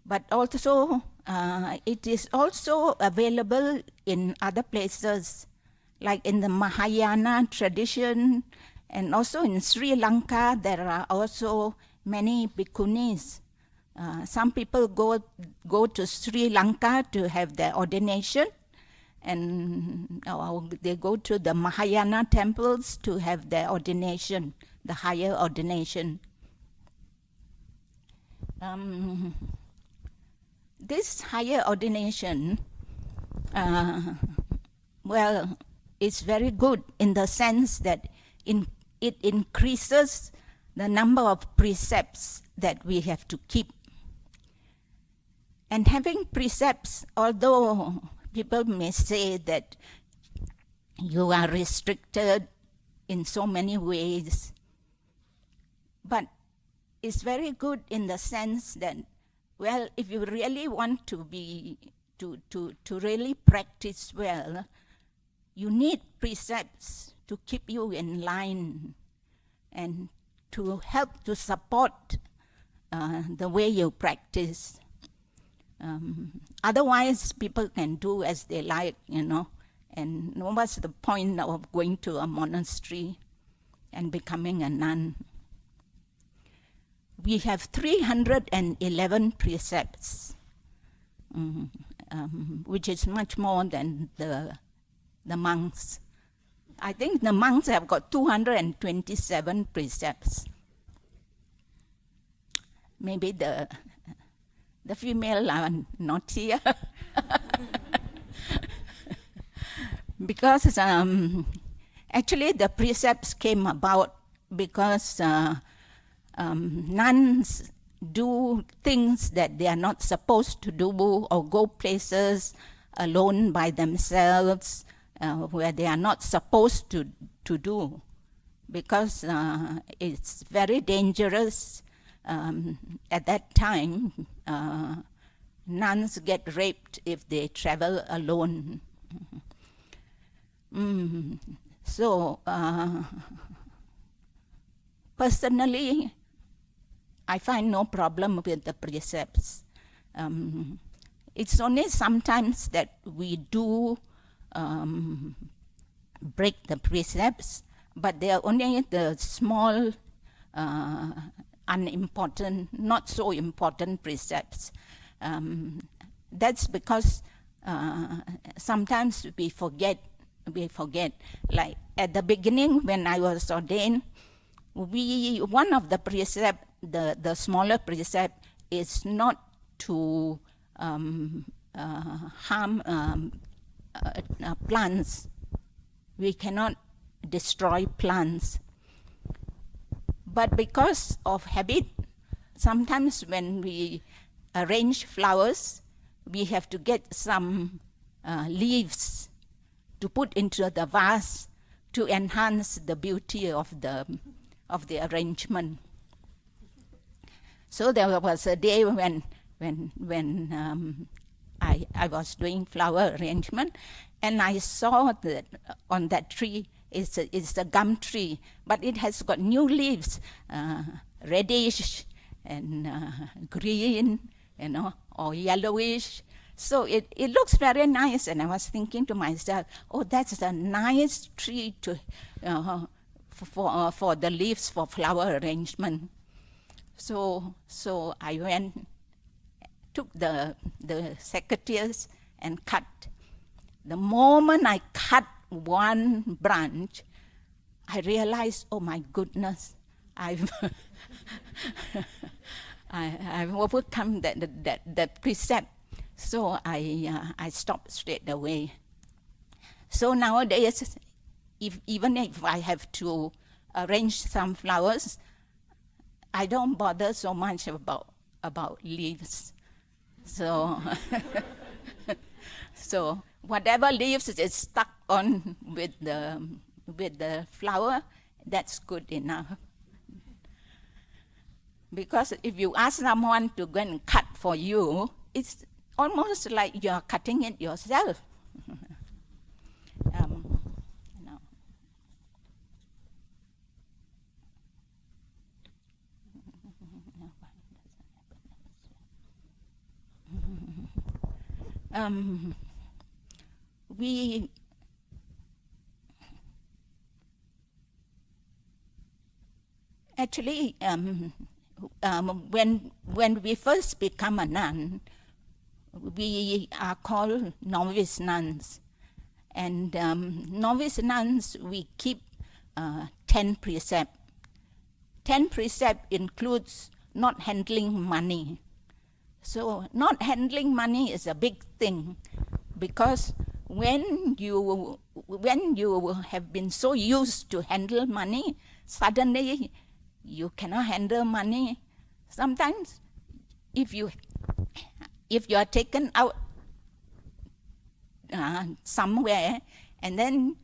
but also it is also available in other places, like in the Mahayana tradition, and also in Sri Lanka. There are also many bhikkhunis. Some people go to Sri Lanka to have their ordination, and they go to the Mahayana temples to have their ordination, the higher ordination. This higher ordination, well, it's very good in the sense that it increases the number of precepts that we have to keep. And having precepts, although people may say that you are restricted in so many ways, but it's very good in the sense that, well, if you really want to really practice well, you need precepts to keep you in line and to help to support the way you practice. Otherwise, people can do as they like, and what's the point of going to a monastery and becoming a nun? We have 311 precepts, which is much more than the monks. I think the monks have got 227 precepts. Maybe the female are not here. Because actually the precepts came about because nuns do things that they are not supposed to do, or go places alone by themselves, where they are not supposed to do, because it's very dangerous. At that time, nuns get raped if they travel alone. So, personally, I find no problem with the precepts. It's only sometimes that we do break the precepts, but they are only the small, unimportant, not so important precepts. That's because sometimes we forget. Like at the beginning, when I was ordained, one of the precept, the smaller precept, is not to harm plants. We cannot destroy plants. But because of habit, sometimes when we arrange flowers, we have to get some leaves to put into the vase to enhance the beauty of the arrangement. So there was a day when I was doing flower arrangement, and I saw that on that tree is a gum tree, but it has got new leaves, reddish and green, or yellowish. So it looks very nice, and I was thinking to myself, oh, that's a nice tree to for the leaves for flower arrangement. So I went, took the secateurs and cut. The moment I cut one branch, I realized, oh my goodness, I've overcome that precept. So I stopped straight away. So nowadays, even if I have to arrange some flowers, I don't bother so much about leaves. So so whatever leaves is stuck on with the flower, that's good enough. Because if you ask someone to go and cut for you, it's almost like you're cutting it yourself. We actually, when we first become a nun, we are called novice nuns. And novice nuns, we keep 10 precepts. 10 precepts includes not handling money. So not handling money is a big thing, because when you have been so used to handle money, suddenly you cannot handle money. Sometimes if you are taken out somewhere, and then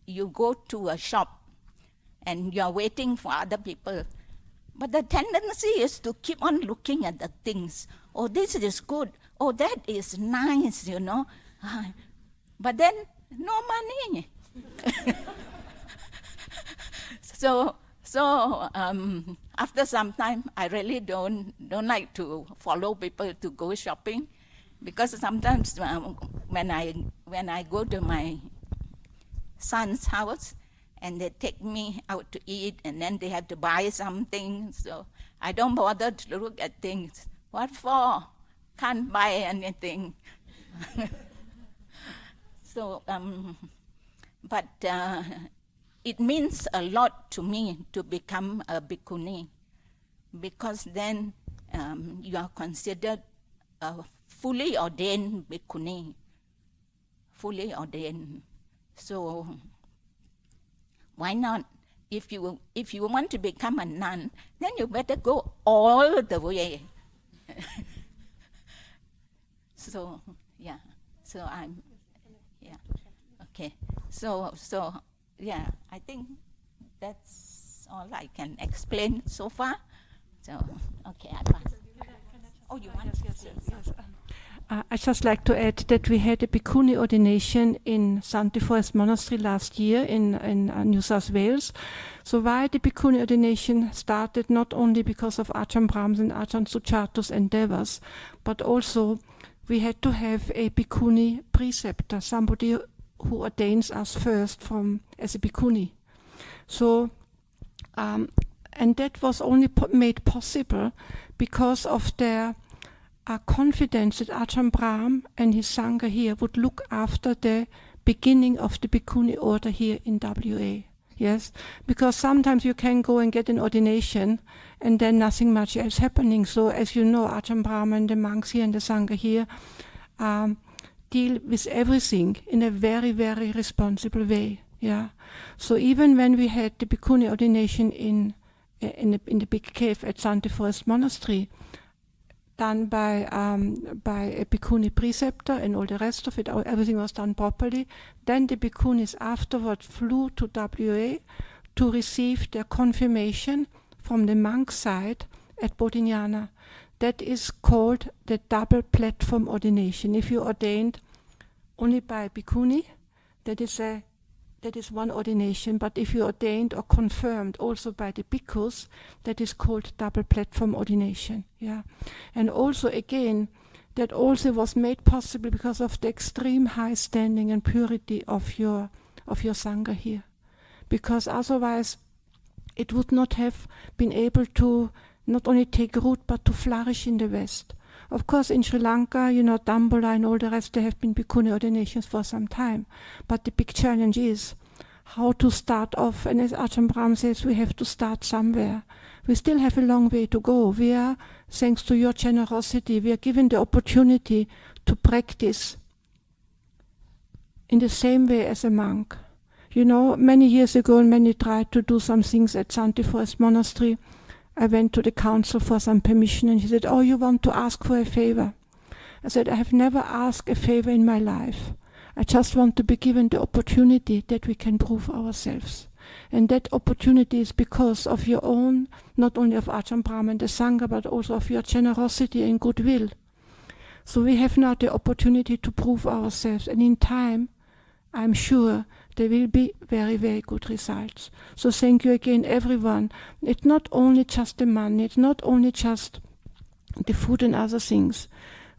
you go to a shop and you are waiting for other people, but the tendency is to keep on looking at the things. Oh, this is good. Oh, that is nice, but then no money. So after some time, I really don't like to follow people to go shopping, because sometimes when I go to my son's house and they take me out to eat, and then they have to buy something, so I don't bother to look at things. What for? Can't buy anything. So, but it means a lot to me to become a bhikkhuni, because then you are considered a fully ordained bhikkhuni, fully ordained. So why not? If you want to become a nun, then you better go all the way. So, yeah. So I'm, yeah, okay. So yeah, I think that's all I can explain so far. So, okay, I pass. Oh, you want to say something? I'd just like to add that we had a Bhikkhuni ordination in Santi Forest Monastery last year in New South Wales. So why the Bhikkhuni ordination started not only because of Ajahn Brahm's and Ajahn Suchato's endeavors, but also we had to have a Bhikkhuni preceptor, somebody who ordains us first as a Bhikkhuni. So, and that was only made possible because of their confidence that Ajahn Brahm and his Sangha here would look after the beginning of the Bhikkhuni order here in WA. Yes, because sometimes you can go and get an ordination and then nothing much else happening. So as you know, Ajahn Brahm and the monks here and the Sangha here deal with everything in a very, very responsible way. Yeah. So even when we had the Bhikkhuni ordination in the big cave at Santi Forest Monastery, done by a Bhikkhuni preceptor and all the rest of it, everything was done properly. Then the Bhikkhunis afterward flew to WA to receive their confirmation from the monk side at Bodhinyana. That is called the double platform ordination. If you're ordained only by a Bhikkhuni, that is one ordination, but if you're ordained or confirmed also by the bhikkhus, that is called double platform ordination. Yeah, and also again, that also was made possible because of the extreme high standing and purity of your sangha here, because otherwise it would not have been able to not only take root but to flourish in the West. Of course, in Sri Lanka, Dambola and all the rest, there have been Bhikkhuni ordinations for some time. But the big challenge is how to start off. And as Ajahn Brahm says, we have to start somewhere. We still have a long way to go. We are, thanks to your generosity, we are given the opportunity to practice in the same way as a monk. Many years ago, when many tried to do some things at Santi Forest Monastery, I went to the council for some permission, and he said, "Oh, you want to ask for a favor?" I said, "I have never asked a favor in my life. I just want to be given the opportunity that we can prove ourselves. And that opportunity is because of your own, not only of Ajahn Brahm and the Sangha, but also of your generosity and goodwill. So we have now the opportunity to prove ourselves, and in time, I'm sure there will be very, very good results. So thank you again, everyone. It's not only just the money, it's not only just the food and other things.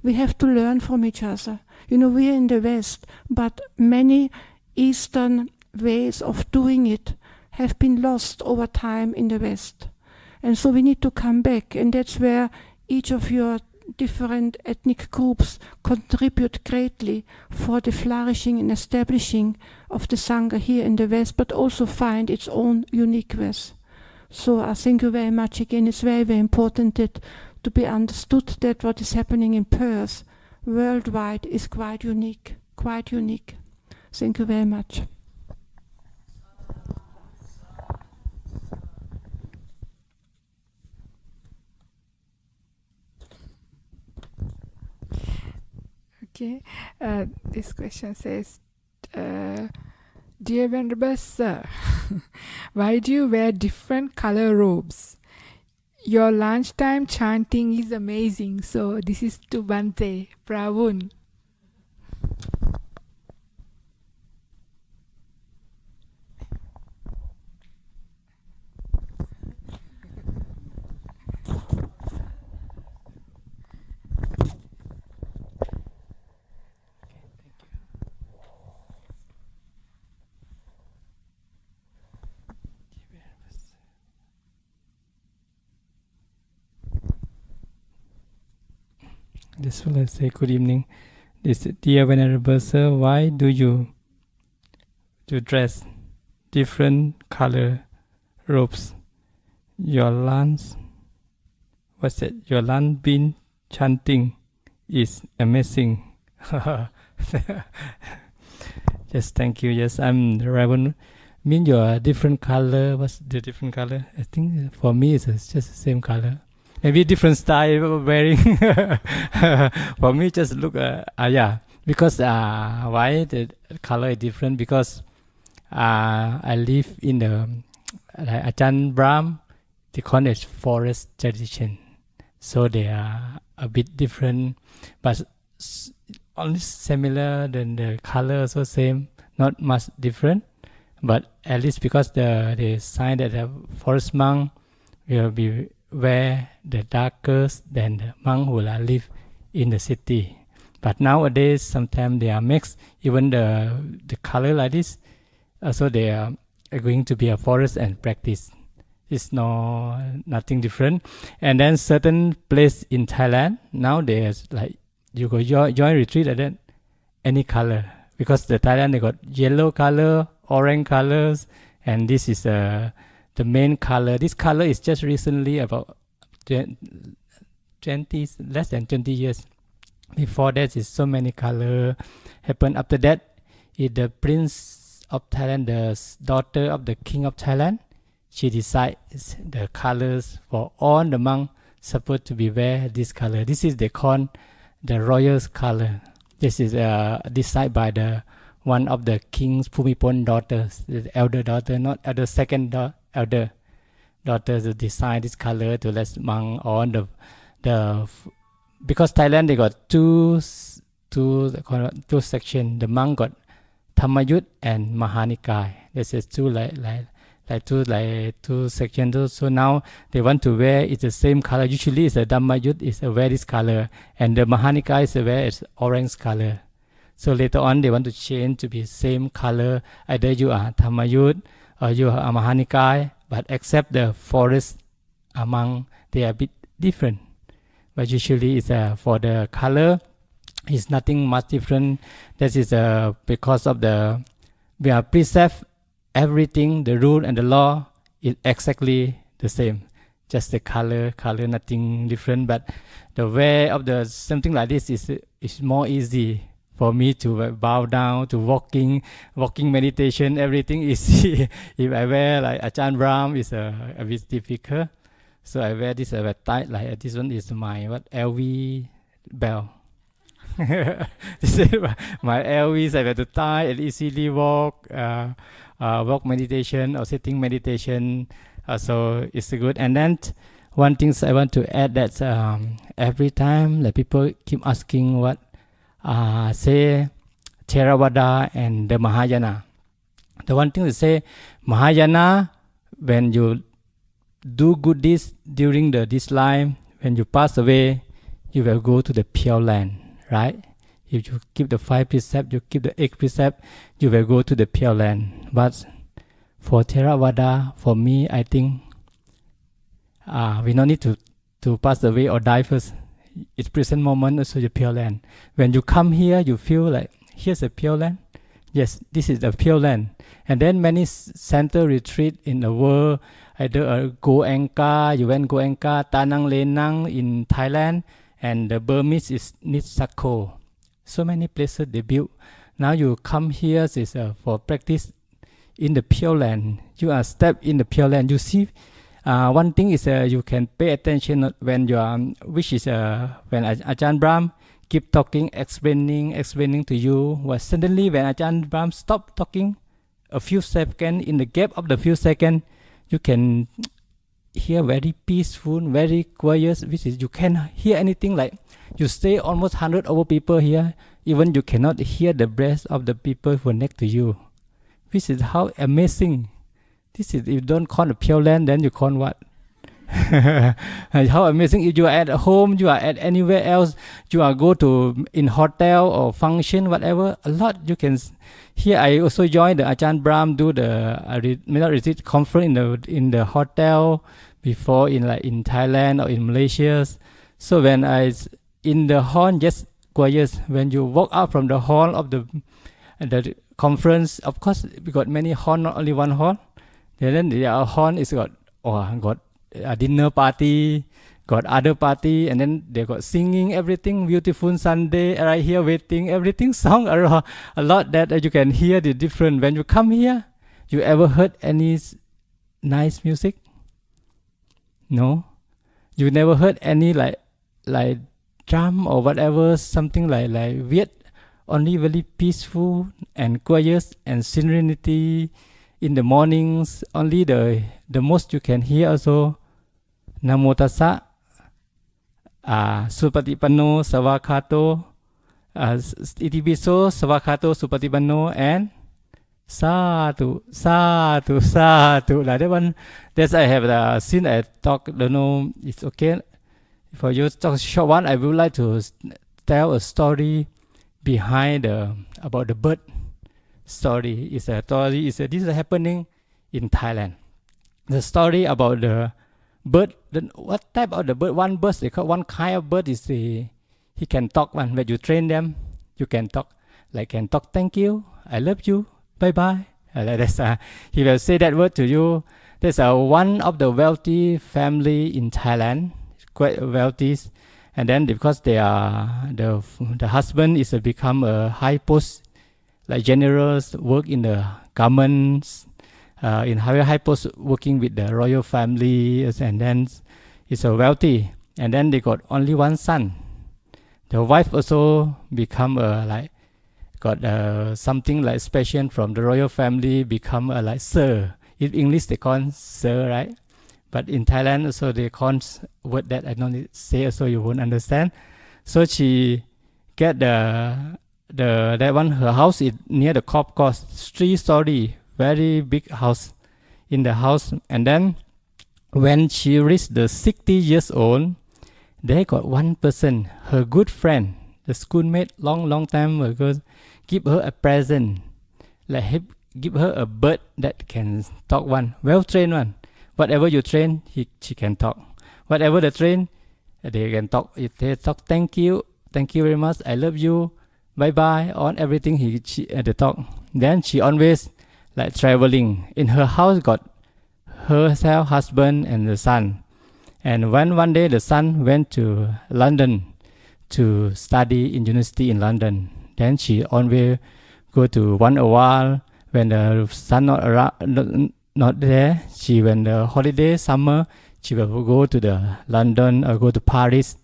We have to learn from each other. We are in the West, but many Eastern ways of doing it have been lost over time in the West. And so we need to come back, and that's where each of your different ethnic groups contribute greatly for the flourishing and establishing of the Sangha here in the West, but also find its own unique ways. So I thank you very much again. It's very, very important that to be understood that what is happening in Perth worldwide is quite unique. Thank you very much. Okay, this question says, Dear Venerable Sir, why do you wear different color robes? Your lunchtime chanting is amazing. So this is to Bante Pravun. Just let's say good evening. Dear Venerable Sir, why do you dress different color robes? Your lunch been chanting is amazing. Yes, thank you. Yes, I'm Ravan. Mean your different color. What's the different color? I think for me it's just the same color. Maybe different style of wearing. For me, just look, Because why the color is different? Because I live in the Ajahn Brahm, they call it forest tradition. So they are a bit different, but only similar. Then the color also same, not much different. But at least because the sign that the forest monk will be wear the darkest than the monk who live in the city. But nowadays, sometimes they are mixed. Even the color like this, also they are going to be a forest and practice. It's nothing different. And then certain place in Thailand, now there's like, you go join retreat and then any color. Because the Thailand, they got yellow color, orange colors, and this is the main color. This color is just recently about 20, less than 20 years. Before that is so many color happened. After that, is the Prince of Thailand, the daughter of the King of Thailand. She decides the colors for all the monks supposed to be wear this color. This is they call the royal color. This is decided by the one of the king's Phumipon daughters, the elder daughter, not elder second elder daughter, to decide this color to let monk on the because Thailand they got two sections. The monk got Thammayut and Mahanikai. This is two two sections. So now they want to wear it's the same color. Usually it's a Dhammayut is a wear this color, and the Mahanikai is a wear it's orange color. So later on they want to change to be same color. Either you are Thammayut or you are Mahanikai, but except the forest among they are a bit different. But usually it's for the color, it's nothing much different. That is because of we are precept, everything, the rule and the law is exactly the same. Just the color, nothing different. But the way of the something like this is more easy for me to bow down, to walking meditation, everything easy. If I wear like Ajahn Brahm, it's a bit difficult. So I wear this tight, like this one is my LV belt. This is my LVs. I wear to tie and easily walk meditation or sitting meditation. So it's good. And then one thing I want to add that every time like people keep asking what say Theravada and the Mahayana. The one thing to say Mahayana, when you do good deeds during this life, when you pass away, you will go to the Pure Land, right? If you keep the 5 precepts, you keep the 8 precepts, you will go to the Pure Land. But for Theravada, for me, I think we don't need to pass away or die first. It's present moment also the Pure Land. When you come here, you feel like here's a Pure Land. Yes, this is the Pure Land. And then many center retreat in the world, either Go Enka, you went Go Enka, Tanang Lenang in Thailand, and the Burmese is Nitsako. So many places they built. Now you come here is for practice in the Pure Land. You are step in the Pure Land. You see, one thing is you can pay attention when you are, which is when Ajahn Brahm keep talking, explaining to you. Well, suddenly when Ajahn Brahm stop talking, a few seconds, in the gap of the few seconds, you can hear very peaceful, very quiet, which is you can't hear anything like you stay almost 100 over people here, even you cannot hear the breath of the people who are next to you. Which is how amazing. This is, if you don't call a Pure Land, then you call what? How amazing. If you are at home, you are at anywhere else, you are go to in hotel or function, whatever, a lot you can. Here I also joined the Ajahn Brahm do the retreat conference in the hotel before in Thailand or in Malaysia. So when I in the hall, just quiet. When you walk out from the hall of the conference, of course we got many hall, not only one hall. Then the hall is got a dinner party, got other party, and then they got singing, everything, beautiful Sunday, right here waiting, everything song around, a lot that you can hear the different. When you come here, you ever heard any nice music? No? You never heard any like drum or whatever, something like weird only very peaceful and quiet and serenity in the mornings. Only the most you can hear also Namo Tassa, Supatipanno, Savakato, Itipiso, Savakato, Supatipanno, and Sadhu, Sadhu, Sadhu. Like that one, that's I have the scene I talk, don't know, it's okay. For you to talk short one, I would like to tell a story behind about the bird story. It's a story, this is happening in Thailand. The story about the bird, what type of the bird? One bird, they call one kind of bird is he can talk one. When you train them, you can talk. Like can talk, thank you, I love you, bye bye. He will say that word to you. There's one of the wealthy family in Thailand, quite wealthy, and then because they are the husband is become a high post, like generals, work in the governments, in high post, working with the royal family, and then is a wealthy, and then they got only one son. The wife also become like got something like special from the royal family, become like sir. In English they call sir, right? But in Thailand also they call word that I don't say, so you won't understand. So she get that one. Her house is near the golf course, 3-story, very big house. In the house, and then when she reached the 60 years old, they got one person, her good friend, the schoolmate, long time ago, give her a present, like give her a bird that can talk one, well trained one. Whatever you train, she can talk. Whatever they train, they can talk. If they talk, thank you very much, I love you, bye bye, on everything they talk. Then she always like traveling. In her house got herself, husband and the son. And when one day the son went to London to study in university in London, then she always go to one a while. When the son not around, not there, she when the holiday summer, she will go to the London or go to Paris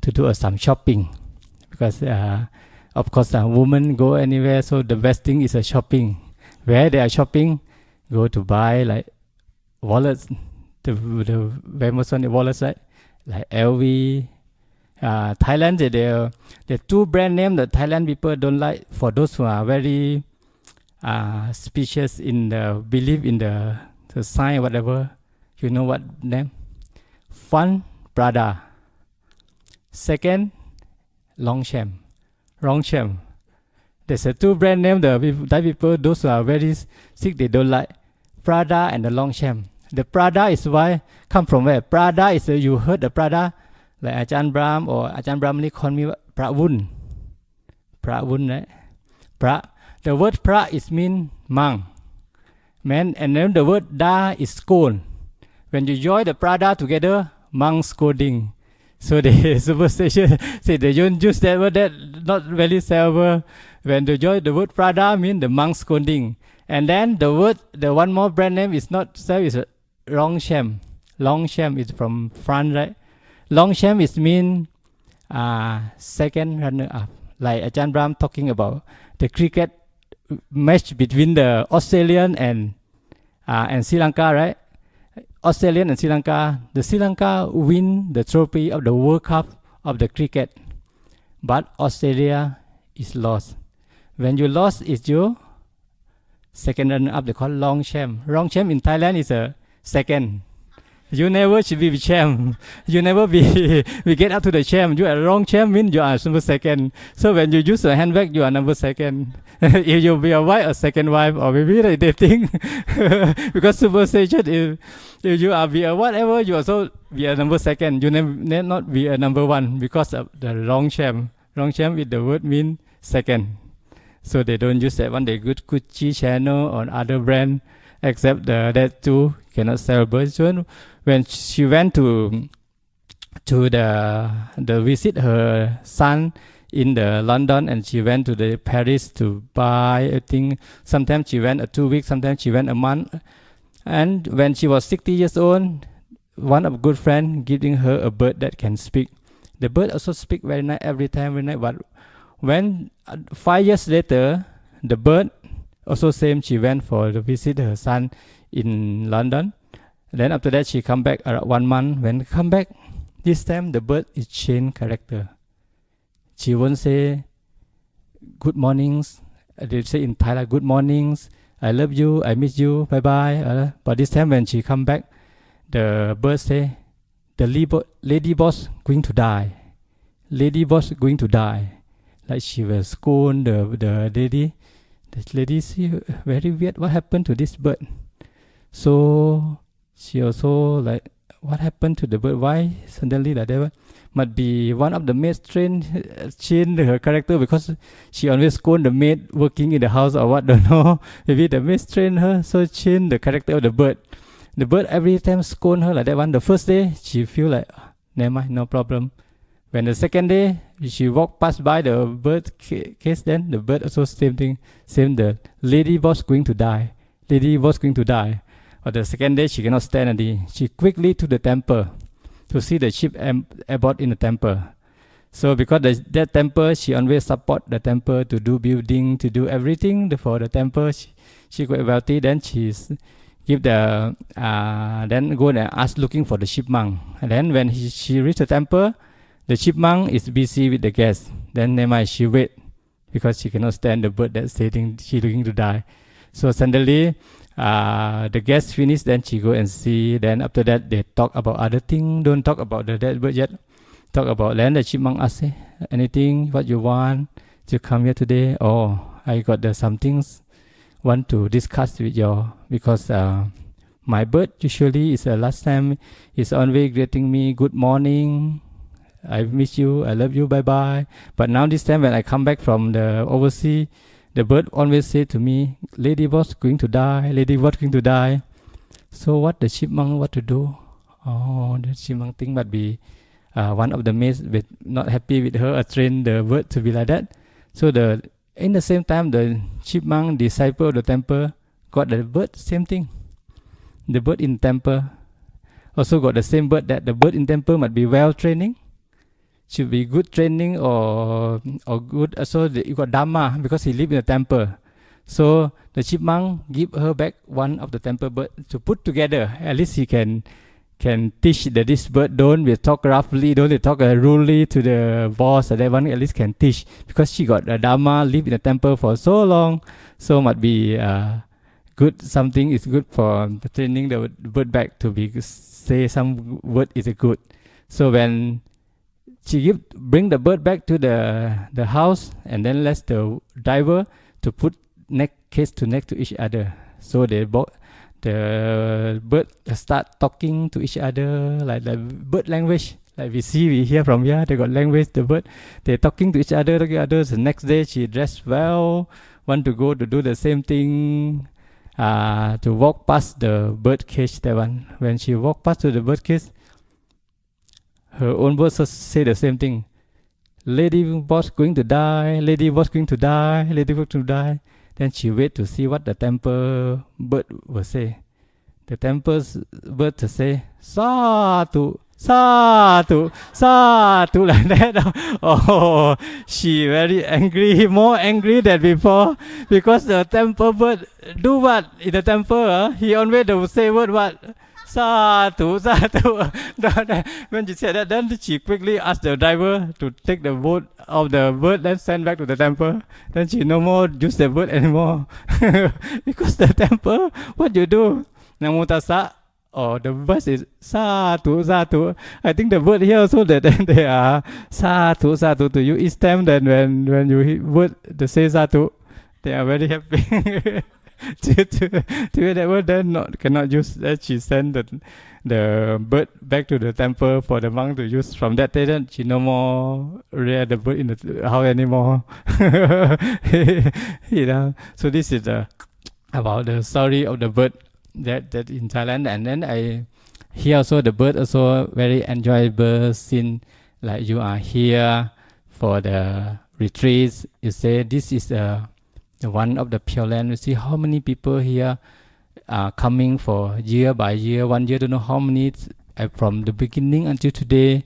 to do some shopping, because of course a woman go anywhere, so the best thing is a shopping. Where they are shopping, go to buy like wallets, the famous one wallets, right? Like LV. Thailand, the two brand name that Thailand people don't like, for those who are very species in the believe in the sign, whatever, you know what name? One, Prada. Second, Longchamp. There's a two brand name the Thai people, those who are very sick, they don't like, Prada and the Longchamp. The Prada is why come from where? Prada is you heard the Prada, like Ajahn Brahm or Ajahn Brahm call me Pravun, right? The word pra is mean monk, man, and then the word da is scold. When you join the Prada together, monk scolding. So the superstition say they don't use that word, that not very silver. When they join the word Prada mean the monk scolding. And then the one more brand name is not self, is Longchamp. Longchamp is from France, right? Longchamp is mean second runner up. Like Ajahn Brahm talking about the cricket match between the Australian and Sri Lanka, right? Australian and Sri Lanka. The Sri Lanka win the trophy of the World Cup of the cricket, but Australia is lost. When you lost, it's your second runner up. They call Longchamp. Longchamp in Thailand is a second. You never should be champ. You never be we get up to the champ. You are wrong champ means you are number second. So when you use a handbag, you are number second. If you be a wife, a second wife, or maybe like they think because superstition, if you are be a whatever, you also be a number second. You never not be a number one because of the wrong champ. Wrong champ with the word mean second. So they don't use that one. They good Gucci, Chanel, or other brand, except that two cannot sell birds. So when she went to the visit her son in the London, and she went to the Paris to buy a thing. Sometimes she went 2 weeks, sometimes she went a month. And when she was 60 years old, one of good friend giving her a bird that can speak. The bird also speak very nice every time, very nice. But When 5 years later, the bird also same, she went for to visit her son in London. Then after that she come back around 1 month. When come back, this time the bird is changed character. She won't say good mornings. They say in Thailand, good mornings, I love you, I miss you, bye bye. But this time when she come back, the bird say, the lady boss going to die. Lady boss going to die. Like she will scold the lady. The lady see very weird. What happened to this bird? So she also like, what happened to the bird? Why suddenly like that? Must be one of the maids changed her character because she always scold the maid working in the house or what, don't know. Maybe the maid trained her, so changed the character of the bird. The bird every time scold her like that one. The first day she feel like, never mind, no problem. When the second day she walk past by the bird case, then the bird also same thing, same, the lady boss going to die. Lady boss going to die. But the second day she cannot stand anymore. She quickly to the temple to see the sheep abort in the temple. So because that temple, she always support the temple to do building, to do everything for the temple. She got wealthy. Then she's give the then go and ask looking for the chipmunk. And then when she reach the temple, the chipmunk is busy with the guests. Then never mind, she wait because she cannot stand the bird that's sitting. She looking to die. So suddenly the guests finish. Then she go and see. Then after that they talk about other thing. Don't talk about the dead bird yet. Talk about. Then the chipmunk ask, anything what you want to come here today? Oh, I got some things want to discuss with you because my bird usually is last time is always greeting me good morning, I miss you, I love you, bye bye. But now this time when I come back from the overseas, the bird always say to me, lady boss going to die, lady boss going to die. So what the chipmunk what to do? Oh, the chipmunk thing might be one of the maids with not happy with her, train the bird to be like that. So in the same time, the chipmunk disciple of the temple got the bird, same thing. The bird in temple also got the same bird, that the bird in temple might be well training, should be good training or good. Also you got Dharma because he live in the temple. So the chipmunk give her back one of the temple bird to put together. At least he can teach that this bird don't we talk roughly, don't they talk rudely to the boss, and that one at least can teach because she got the Dharma, live in the temple for so long. So might be good, something is good for training the bird back to be say some word is a good. So when she bring the bird back to the house and then let the driver to put case to neck to each other. So they both the bird start talking to each other like the bird language, like we hear from here. They got language, the bird, they're talking to each other. The next day she dressed well, want to go to do the same thing, to walk past the bird cage. That one, when she walk past to the bird cage, her own birds say the same thing, lady boss going to die, lady boss going to die, lady boss going to die. Then she wait to see what the temple bird will say. The temple's bird to say, Satu, Satu, Satu, like that. Oh, she very angry, more angry than before, because the temple bird do what in the temple? He always will say word what? Satu, Satu. When she said that, then she quickly asked the driver to take the boat of the bird, then send back to the temple. Then she no more use the bird anymore. Because the temple, what you do? Namo tassa. Oh, the verse is Satu, Satu. I think the word here also that they are Satu, Satu to you. Each time then when you hear word to say Satu, they are very happy. to hear that word, then cannot use that. She sent the bird back to the temple for the monk to use. From that day, then she no more rear the bird in the house anymore. So this is about the story of the bird that in Thailand. And then I hear also the bird also very enjoyable scene, like you are here for the retreats. You say this is the one of the Pure Land. You see how many people here are coming for year by year. 1 year, don't know how many. From the beginning until today,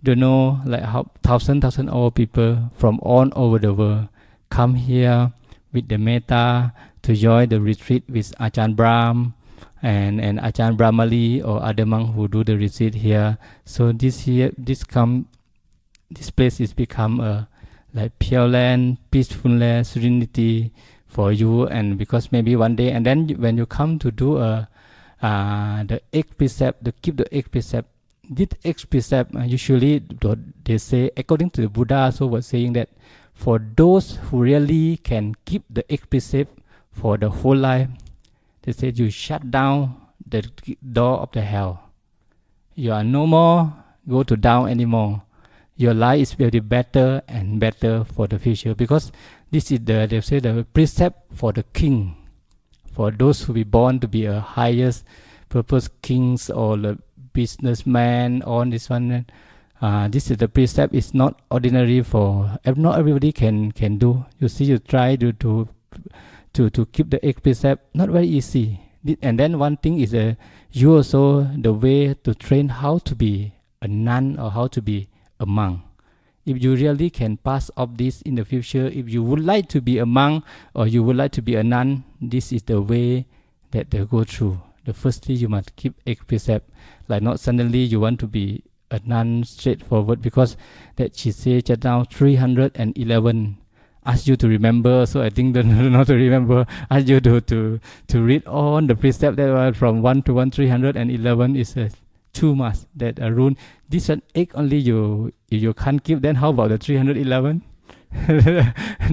don't know like how thousand old people from all over the world come here with the metta to join the retreat with Ajahn Brahm and Ajahn Brahmali or other monks who do the retreat here. So this place is become a like pure land, peaceful land, serenity for you. And because maybe one day, and then when you come to do the 8 precept, to keep the 8 precept, this 8 precept usually they say according to the Buddha, so was saying that for those who really can keep the 8 precept for the whole life, they said you shut down the door of the hell. You are no more go to down anymore. Your life is very better and better for the future, because this is they say the precept for the king, for those who be born to be a highest purpose kings or the businessman on this one. This is the precept. It's not ordinary for not everybody can do. You see, you try to keep the 8 precept, not very easy. And then one thing is you also the way to train how to be a nun or how to be a monk. If you really can pass off this in the future, if you would like to be a monk or you would like to be a nun, this is the way that they go through. The firstly, you must keep 8 precept. Like not suddenly you want to be a nun straightforward, because that she said just now 311 ask you to remember. So I think not to remember, ask you to read all the precept that were from 1 to 311 is too much. That a rule. This one 8 only if you can't keep, then how about the 311?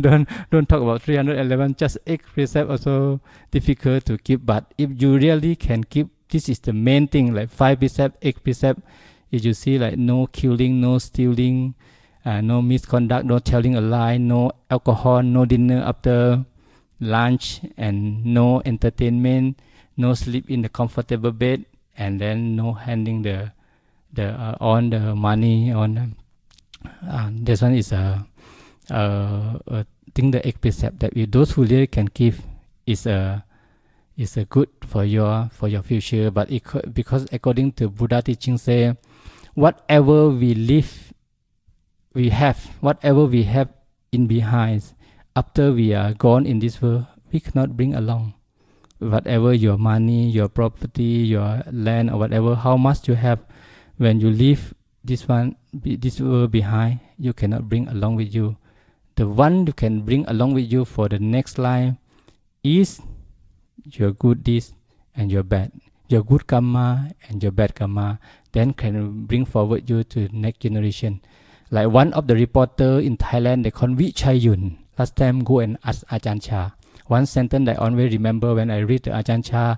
don't talk about 311. Just 8 precept also difficult to keep. But if you really can keep, this is the main thing. Like 5 precept, 8 precept. If you see like no killing, no stealing, no misconduct, no telling a lie, no alcohol, no dinner after lunch, and no entertainment, no sleep in the comfortable bed, and then no handing the on the money on. This one is a thing, the 8 precept that those who really can give is a good for your future. But because according to Buddha teaching say, whatever we have in behind, after we are gone in this world, we cannot bring along. Whatever your money, your property, your land, or whatever, how much you have, when you leave this world behind, you cannot bring along with you. The one you can bring along with you for the next life is your good deeds and your bad, your good karma and your bad karma. Then can bring forward you to the next generation. Like one of the reporter in Thailand, they call Vichayun. Last time go and ask Ajahn Chah. One sentence I always remember when I read the Ajahn Chah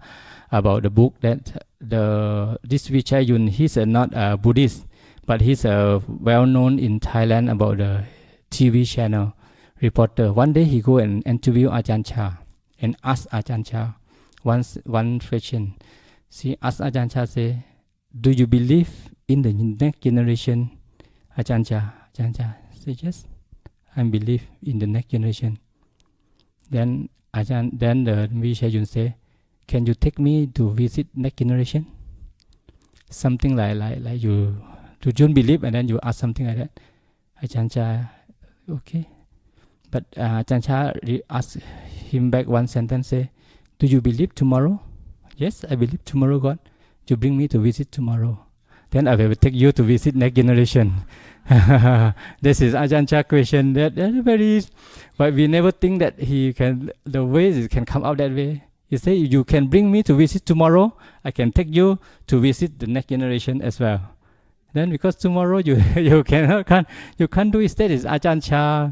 about the book, that this Vichayun, he's not a Buddhist, but he's well known in Thailand about the TV channel reporter. One day he go and interview Ajahn Chah and ask Ajahn Chah one question. She asked Ajahn Chah, say, do you believe in the next generation? Ajahn Chah say, yes, I believe in the next generation. Then the Vichayun say, can you take me to visit next generation? Something like you don't believe, and then you ask something like that. Ajahn Chah, okay. But Ajahn Chah asked him back one sentence, say, do you believe tomorrow? Yes, I believe tomorrow, God. You bring me to visit tomorrow. Then I will take you to visit next generation. This is Ajahn Chah question. That very, but we never think that the ways it can come out that way. He say, you can bring me to visit tomorrow, I can take you to visit the next generation as well. Then because tomorrow you can't do it. That is Ajahn Chah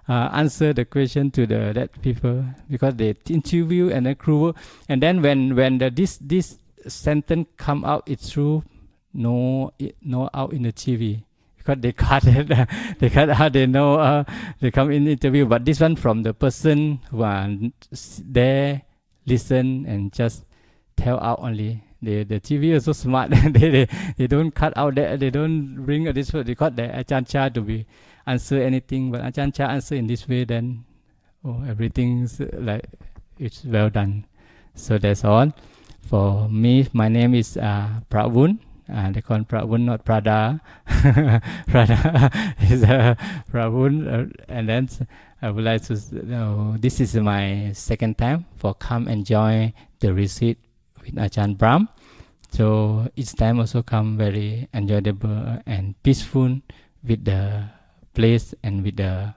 answer the question to that people, because they interview and then crew, and then when this sentence come out, it's true. No out in the TV, because they cut it. They cut out. They know they come in interview, but this one from the person who are there, listen and just tell out only. The TV is so smart. they don't cut out that. They don't bring this word. They cut the Ajahn Chah to be answer anything, but Ajahn Chah answer in this way. Then everything's like it's well done. So that's all for me. My name is Pravun. they call Pravun, not Prada. Prada is Pravun. And then I would like to know, this is my second time for come and join the retreat with Ajahn Brahm. So each time also come very enjoyable and peaceful with the place and with the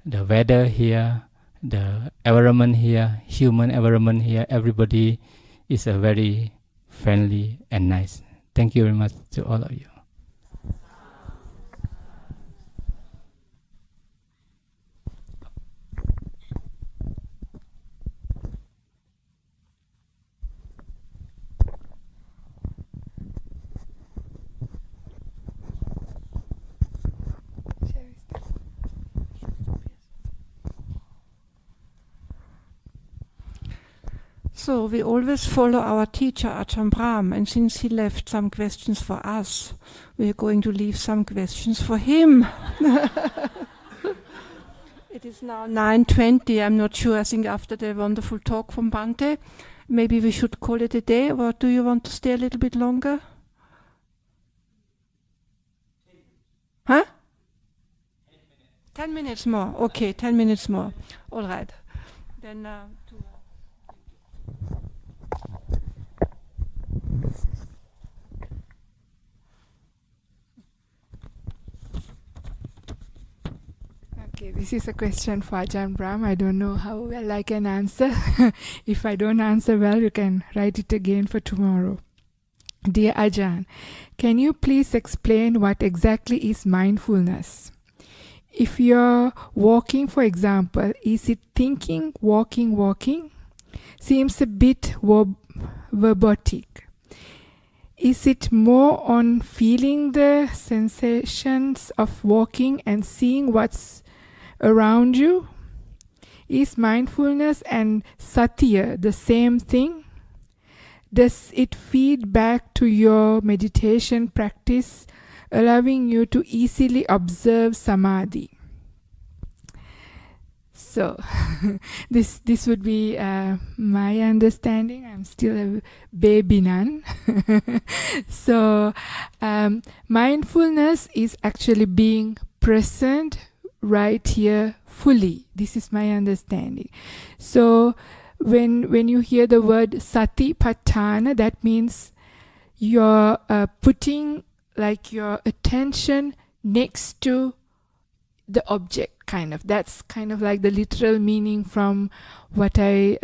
weather here, the environment here, human environment here. Everybody is a very friendly and nice. Thank you very much to all of you. So we always follow our teacher Ajahn Brahm, and since he left some questions for us, we are going to leave some questions for him. It is now 9:20. I'm not sure. I think after the wonderful talk from Bante, maybe we should call it a day, or do you want to stay a little bit longer? Huh? 10 minutes more. Okay, 10 minutes more. All right. Then Okay, this is a question for Ajahn Brahm. I don't know how well I can answer. If I don't answer well, you can write it again for tomorrow. Dear Ajahn, can you please explain what exactly is mindfulness? If you're walking, for example, is it thinking, walking? Seems a bit verbotic. Is it more on feeling the sensations of walking and seeing what's around you? Is mindfulness and satya the same thing? Does it feed back to your meditation practice, allowing you to easily observe samadhi? So this would be my understanding. I'm still a baby nun. So mindfulness is actually being present right here fully. This is my understanding. So when you hear the word satipatthana, that means you're putting like your attention next to the object, kind of. That's kind of like the literal meaning from what I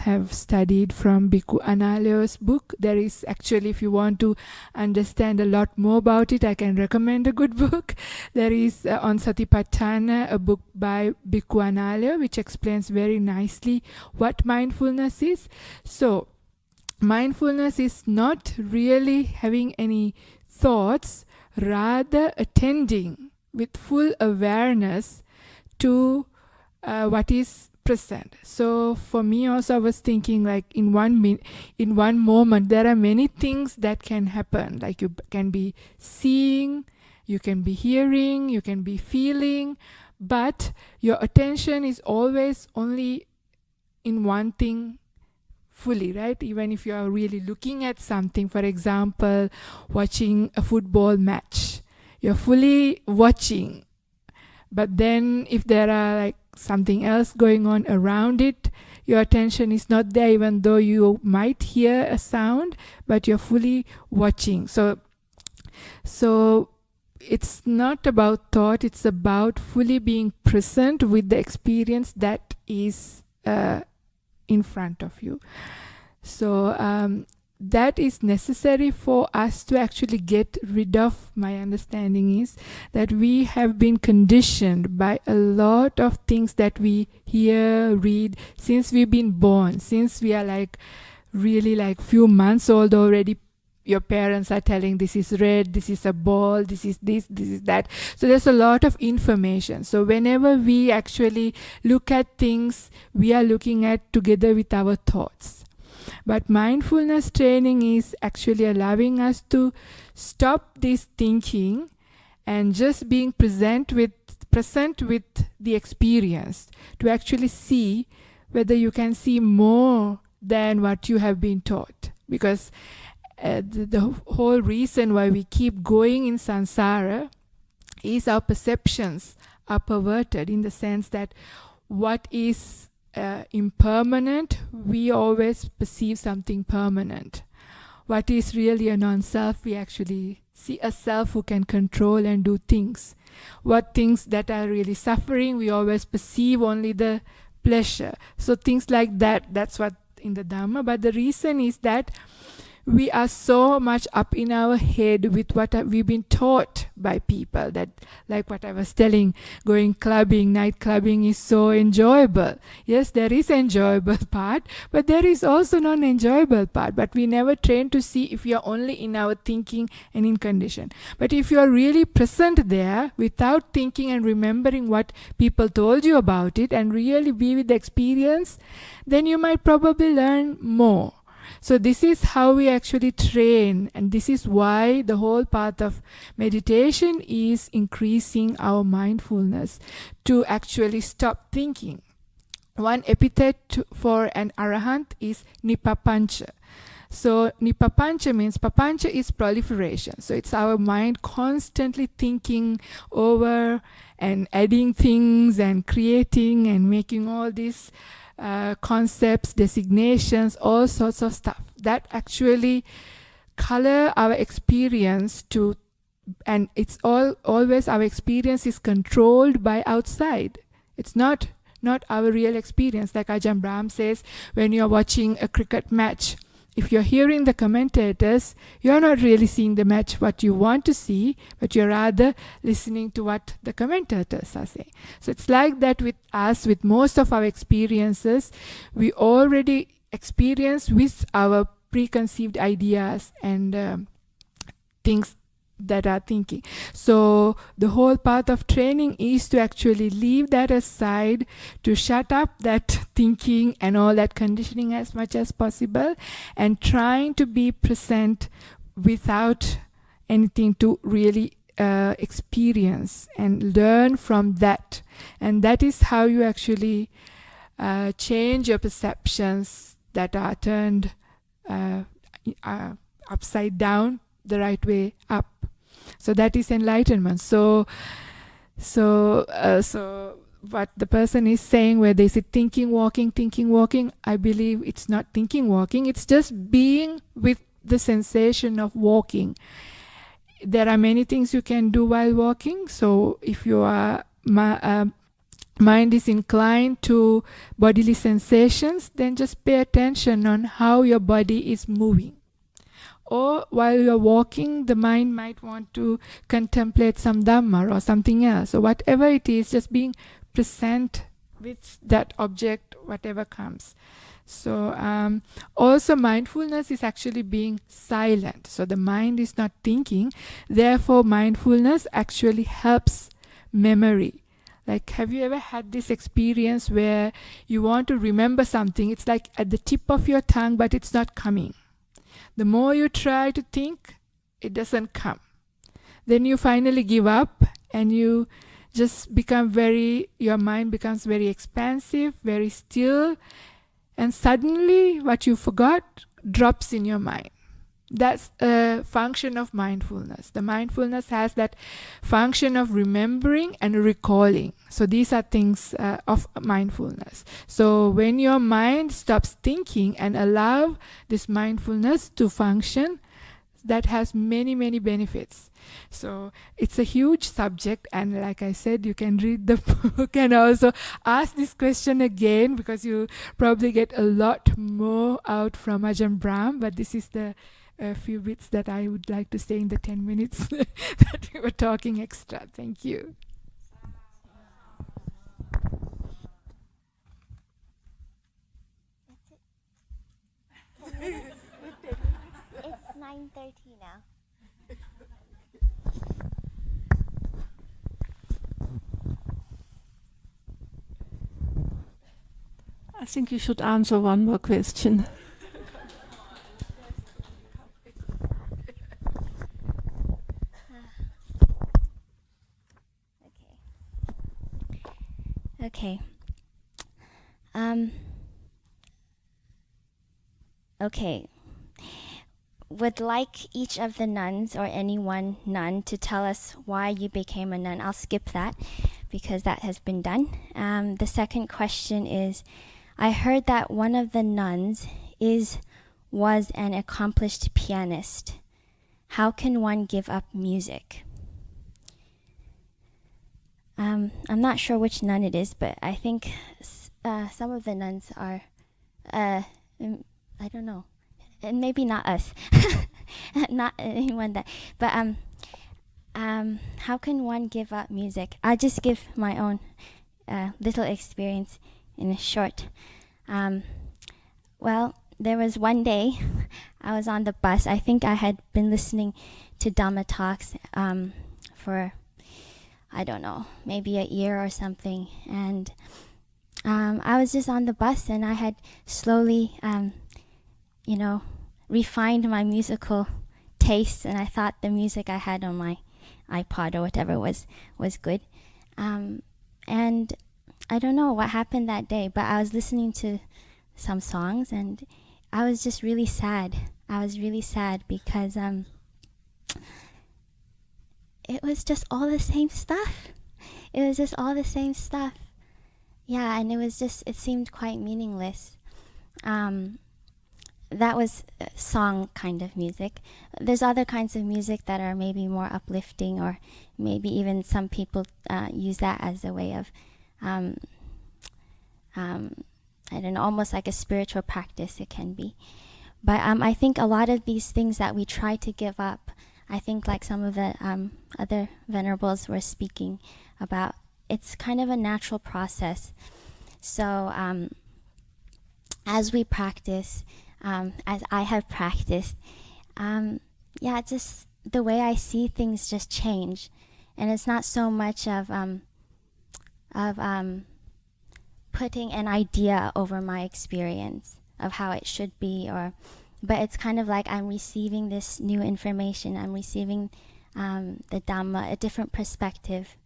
have studied from Bhikkhu Analayo's book. There is actually, if you want to understand a lot more about it, I can recommend a good book. There is on Satipatthana a book by Bhikkhu Analayo which explains very nicely what mindfulness is. So mindfulness is not really having any thoughts, rather attending with full awareness to what is present. So for me also, I was thinking like in one moment there are many things that can happen. Like you can be seeing, you can be hearing, you can be feeling, but your attention is always only in one thing fully, right? Even if you are really looking at something, for example, watching a football match, you're fully watching. But then if there are like something else going on around it, your attention is not there, even though you might hear a sound, but you're fully watching. So it's not about thought, it's about fully being present with the experience that is in front of you. So that is necessary for us to actually get rid of. My understanding is that we have been conditioned by a lot of things that we hear, read, since we've been born, since we are like really like few months old already. Your parents are telling this is red, this is a ball, this is this is that. So there's a lot of information. So whenever we actually look at things, we are looking at together with our thoughts. But mindfulness training is actually allowing us to stop this thinking and just being present with the experience, to actually see whether you can see more than what you have been taught. Because the whole reason why we keep going in samsara is our perceptions are perverted, in the sense that what is impermanent, we always perceive something permanent. What is really a non-self, we actually see a self who can control and do things. What things that are really suffering, we always perceive only the pleasure. So things like that, that's what in the Dhamma. But the reason is that we are so much up in our head with what we've been taught by people, that, like what I was telling, going clubbing, night clubbing is so enjoyable. Yes, there is enjoyable part, but there is also non-enjoyable part. But we never train to see if we are only in our thinking and in condition. But if you are really present there without thinking and remembering what people told you about it and really be with the experience, then you might probably learn more. So this is how we actually train, and this is why the whole path of meditation is increasing our mindfulness to actually stop thinking. One epithet for an arahant is nipapancha. So nipapancha means, papancha is proliferation. So it's our mind constantly thinking over and adding things and creating and making all these concepts, designations, all sorts of stuff that actually color our experience to, and it's always our experience is controlled by outside. It's not our real experience. Like Ajahn Brahm says, when you're watching a cricket match, if you're hearing the commentators, you're not really seeing the match what you want to see, but you're rather listening to what the commentators are saying. So it's like that with us, with most of our experiences, we already experience with our preconceived ideas and things that are thinking. So the whole path of training is to actually leave that aside, to shut up that thinking and all that conditioning as much as possible, and trying to be present without anything to really experience and learn from that. And that is how you actually change your perceptions that are turned upside down the right way up. So that is enlightenment. So what the person is saying, where they say thinking, walking, I believe it's not thinking, walking. It's just being with the sensation of walking. There are many things you can do while walking. So if you are mind is inclined to bodily sensations, then just pay attention on how your body is moving. Or while you're walking, the mind might want to contemplate some Dhamma or something else. So whatever it is, just being present with that object, whatever comes. So also mindfulness is actually being silent. So the mind is not thinking. Therefore, mindfulness actually helps memory. Like, have you ever had this experience where you want to remember something? It's like at the tip of your tongue, but it's not coming. The more you try to think, it doesn't come. Then you finally give up and you just become your mind becomes very expansive, very still, and suddenly what you forgot drops in your mind. That's a function of mindfulness. The mindfulness has that function of remembering and recalling. So these are things of mindfulness. So when your mind stops thinking and allow this mindfulness to function, that has many, many benefits. So it's a huge subject, and like I said, you can read the book and also ask this question again, because you probably get a lot more out from Ajahn Brahm. But this is the few bits that I would like to say in the 10 minutes that we were talking extra. Thank you. It's 9:30 now. I think you should answer one more question. Okay. Okay. would like each of the nuns or any one nun to tell us why you became a nun. I'll skip that because that has been done. The second question is, I heard that one of the nuns was an accomplished pianist. How can one give up music? I'm not sure which nun it is, but I think some of the nuns are, I don't know, and maybe not us, not anyone that, but how can one give up music? I'll just give my own little experience in a short. Well, there was one day I was on the bus. I think I had been listening to Dhamma talks for, I don't know, maybe a year or something. And I was just on the bus and I had slowly, refined my musical tastes, and I thought the music I had on my iPod or whatever was good. And I don't know what happened that day, but I was listening to some songs and I was just really sad. I was really sad because it was just all the same stuff. It was just all the same stuff. Yeah, and it seemed quite meaningless. That was song kind of music. There's other kinds of music that are maybe more uplifting, or maybe even some people use that as a way of, I don't know, almost like a spiritual practice it can be. But I think a lot of these things that we try to give up, I think like some of the other venerables were speaking about, it's kind of a natural process. So as we practice, as I have practiced, just the way I see things just change. And it's not so much of putting an idea over my experience of how it should be, but it's kind of like I'm receiving this new information. I'm receiving the Dhamma, a different perspective,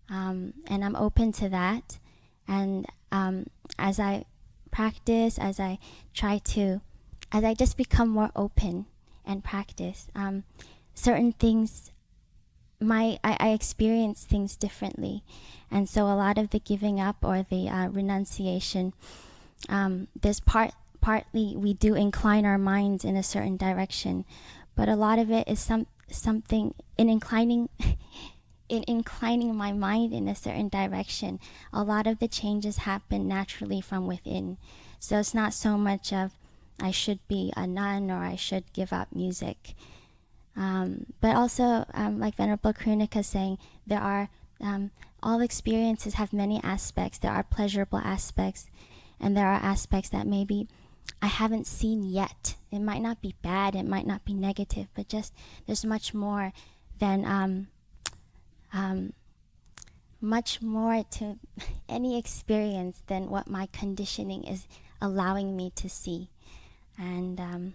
and I'm open to that. And as I practice, as I just become more open and practice, certain things, I experience things differently. And so a lot of the giving up or the renunciation, there's partly we do incline our minds in a certain direction, but a lot of it is something in inclining my mind in a certain direction. A lot of the changes happen naturally from within. So it's not so much of I should be a nun or I should give up music. But also, like Venerable Krunika saying, there are all experiences have many aspects. There are pleasurable aspects, and there are aspects that maybe I haven't seen yet. It might not be bad, it might not be negative, but just there's much more than much more to any experience than what my conditioning is allowing me to see. And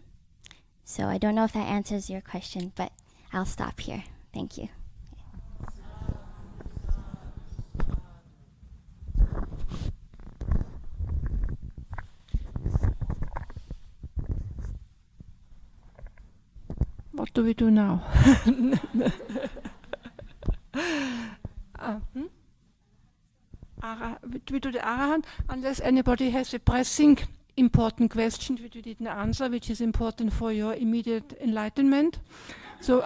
so I don't know if that answers your question, but I'll stop here. Thank you. What do we do now? We do the Arahant, unless anybody has a pressing important question which we didn't answer, which is important for your immediate enlightenment. So,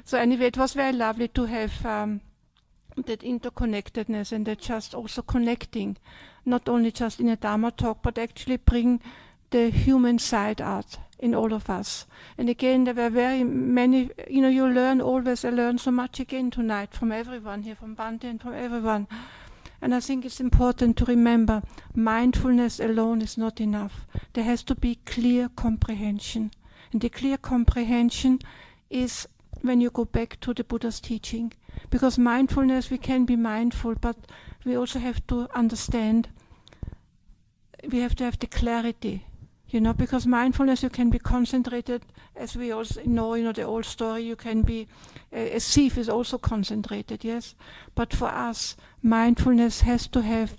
so anyway, it was very lovely to have that interconnectedness and that just also connecting, not only just in a Dharma talk, but actually bring the human side out in all of us. And again, there were very many, you learn always. I learned so much again tonight from everyone here, from Bhante and from everyone. And I think it's important to remember, mindfulness alone is not enough. There has to be clear comprehension. And the clear comprehension is when you go back to the Buddha's teaching. Because mindfulness, we can be mindful, but we also have to understand, we have to have the clarity. Because mindfulness, you can be concentrated, as we also know, the old story, you can be, a thief is also concentrated, yes? But for us, mindfulness has to have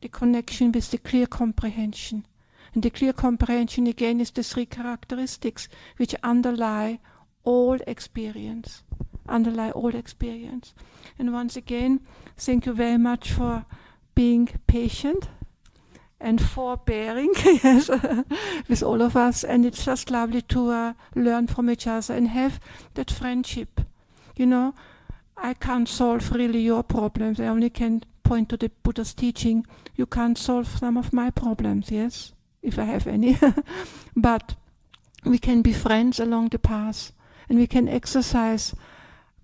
the connection with the clear comprehension. And the clear comprehension again is the three characteristics which underlie all experience. Underlie all experience. And once again, thank you very much for being patient and forbearing yes, with all of us. And it's just lovely to learn from each other and have that friendship. You know, I can't solve really your problems. I only can point to the Buddha's teaching. You can't solve some of my problems, yes, if I have any. But we can be friends along the path, and we can exercise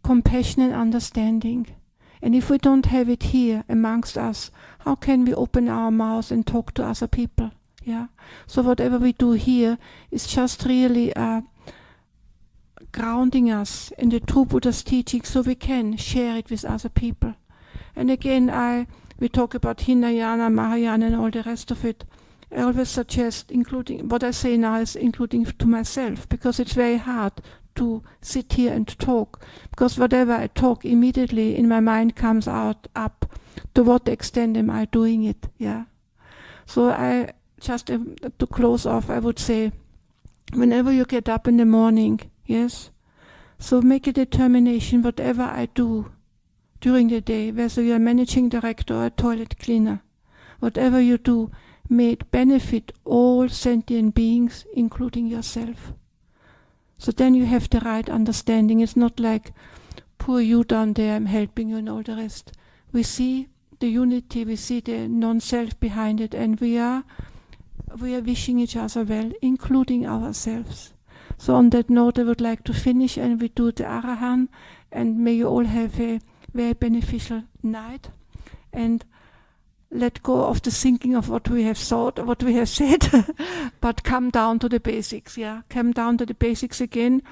compassion and understanding. And if we don't have it here amongst us, how can we open our mouths and talk to other people? Yeah. So whatever we do here is just really grounding us in the true Buddha's teaching, so we can share it with other people. And again, we talk about Hinayana, Mahayana, and all the rest of it. I always suggest, including what I say now is including to myself, because it's very hard to sit here and talk, because whatever I talk immediately in my mind comes up. To what extent am I doing it? Yeah. So I just to close off, I would say, whenever you get up in the morning, yes, so make a determination, whatever I do during the day, whether you are managing director or a toilet cleaner, whatever you do, may it benefit all sentient beings, including yourself. So then you have the right understanding. It's not like, poor you down there, I'm helping you and all the rest. We see the unity, we see the non-self behind it, and we are wishing each other well, including ourselves. So on that note, I would like to finish, and we do the Arahant, and may you all have a very beneficial night, and let go of the thinking of what we have thought or what we have said, but come down to the basics, yeah. Come down to the basics again,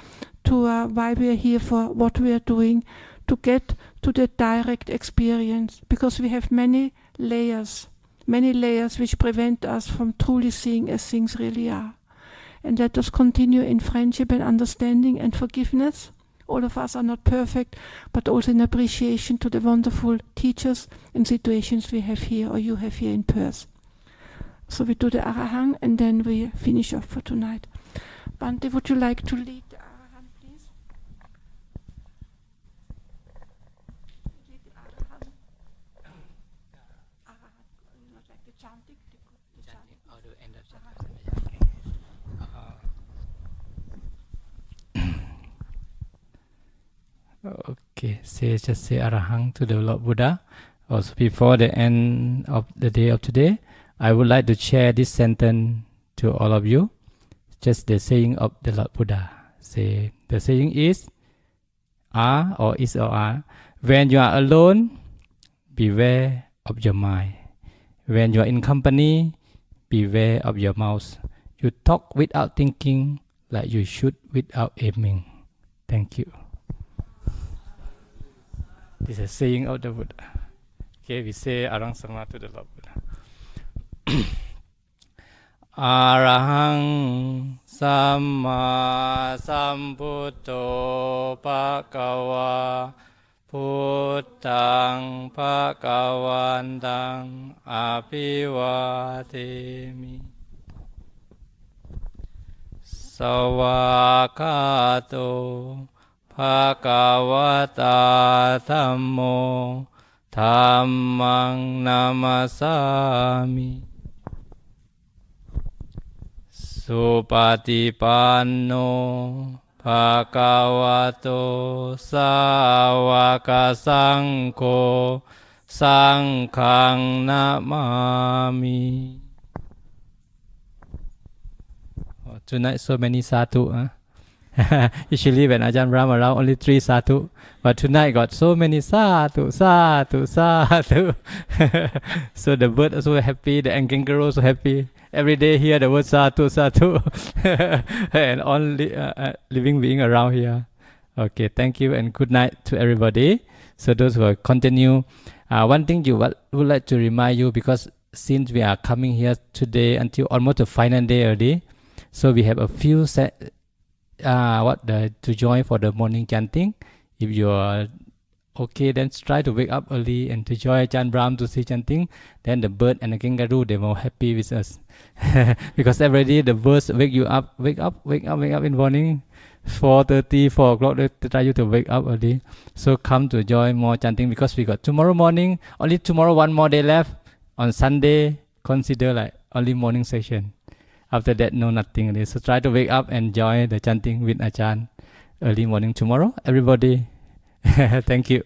to why we are here, for what we are doing, to get to the direct experience, because we have many layers which prevent us from truly seeing as things really are. And let us continue in friendship and understanding and forgiveness. All of us are not perfect, but also in appreciation to the wonderful teachers and situations we have here, or you have here in Perth. So we do the Arahant, and then we finish off for tonight. Bhante, would you like to lead the Arahant, please? Lead the Arahant. Arahant, not like the chanting. The chanting. Oh, the end of Okay, just say Arahant to the Lord Buddha. Also, before the end of the day of today, I would like to share this sentence to all of you. Just the saying of the Lord Buddha. Say, the saying is, are or is or are. When you are alone, beware of your mind. When you are in company, beware of your mouth. You talk without thinking, like you shoot without aiming. Thank you. This is a saying of the Buddha. Okay, we say Arahant Sama to the Lord Buddha. Arahang Samma Sambuddho Bhagava Buddhang Bhagavantang Abhivademi Sawakato Bhagavata Dhammo Dhammang Namasami Supatipanno Bhagavato Sāvaka Saṅkho Saṅghang Namami. Tonight so many sadhu, huh? Usually when Ajahn Brahm around, only 3 sadhu, but tonight got so many sadhu. So the bird also happy, the kangaroo also happy. Every day hear the word sadhu, and all living being around here. Okay, thank you and good night to everybody. So those who will continue, one thing you would like to remind you, because since we are coming here today until almost the final day already, so we have a few to join for the morning chanting. If you okay, then try to wake up early and to join Ajahn Brahm to see chanting. Then the bird and the kangaroo, they were happy with us. Because every day the birds wake you up, wake up in the morning, 4:30, 4 o'clock, they try you to wake up early. So come to join more chanting, because we got tomorrow morning, only tomorrow one more day left. On Sunday, consider like only morning session. After that, no nothing. So try to wake up and join the chanting with Ajahn early morning tomorrow. Everybody, thank you.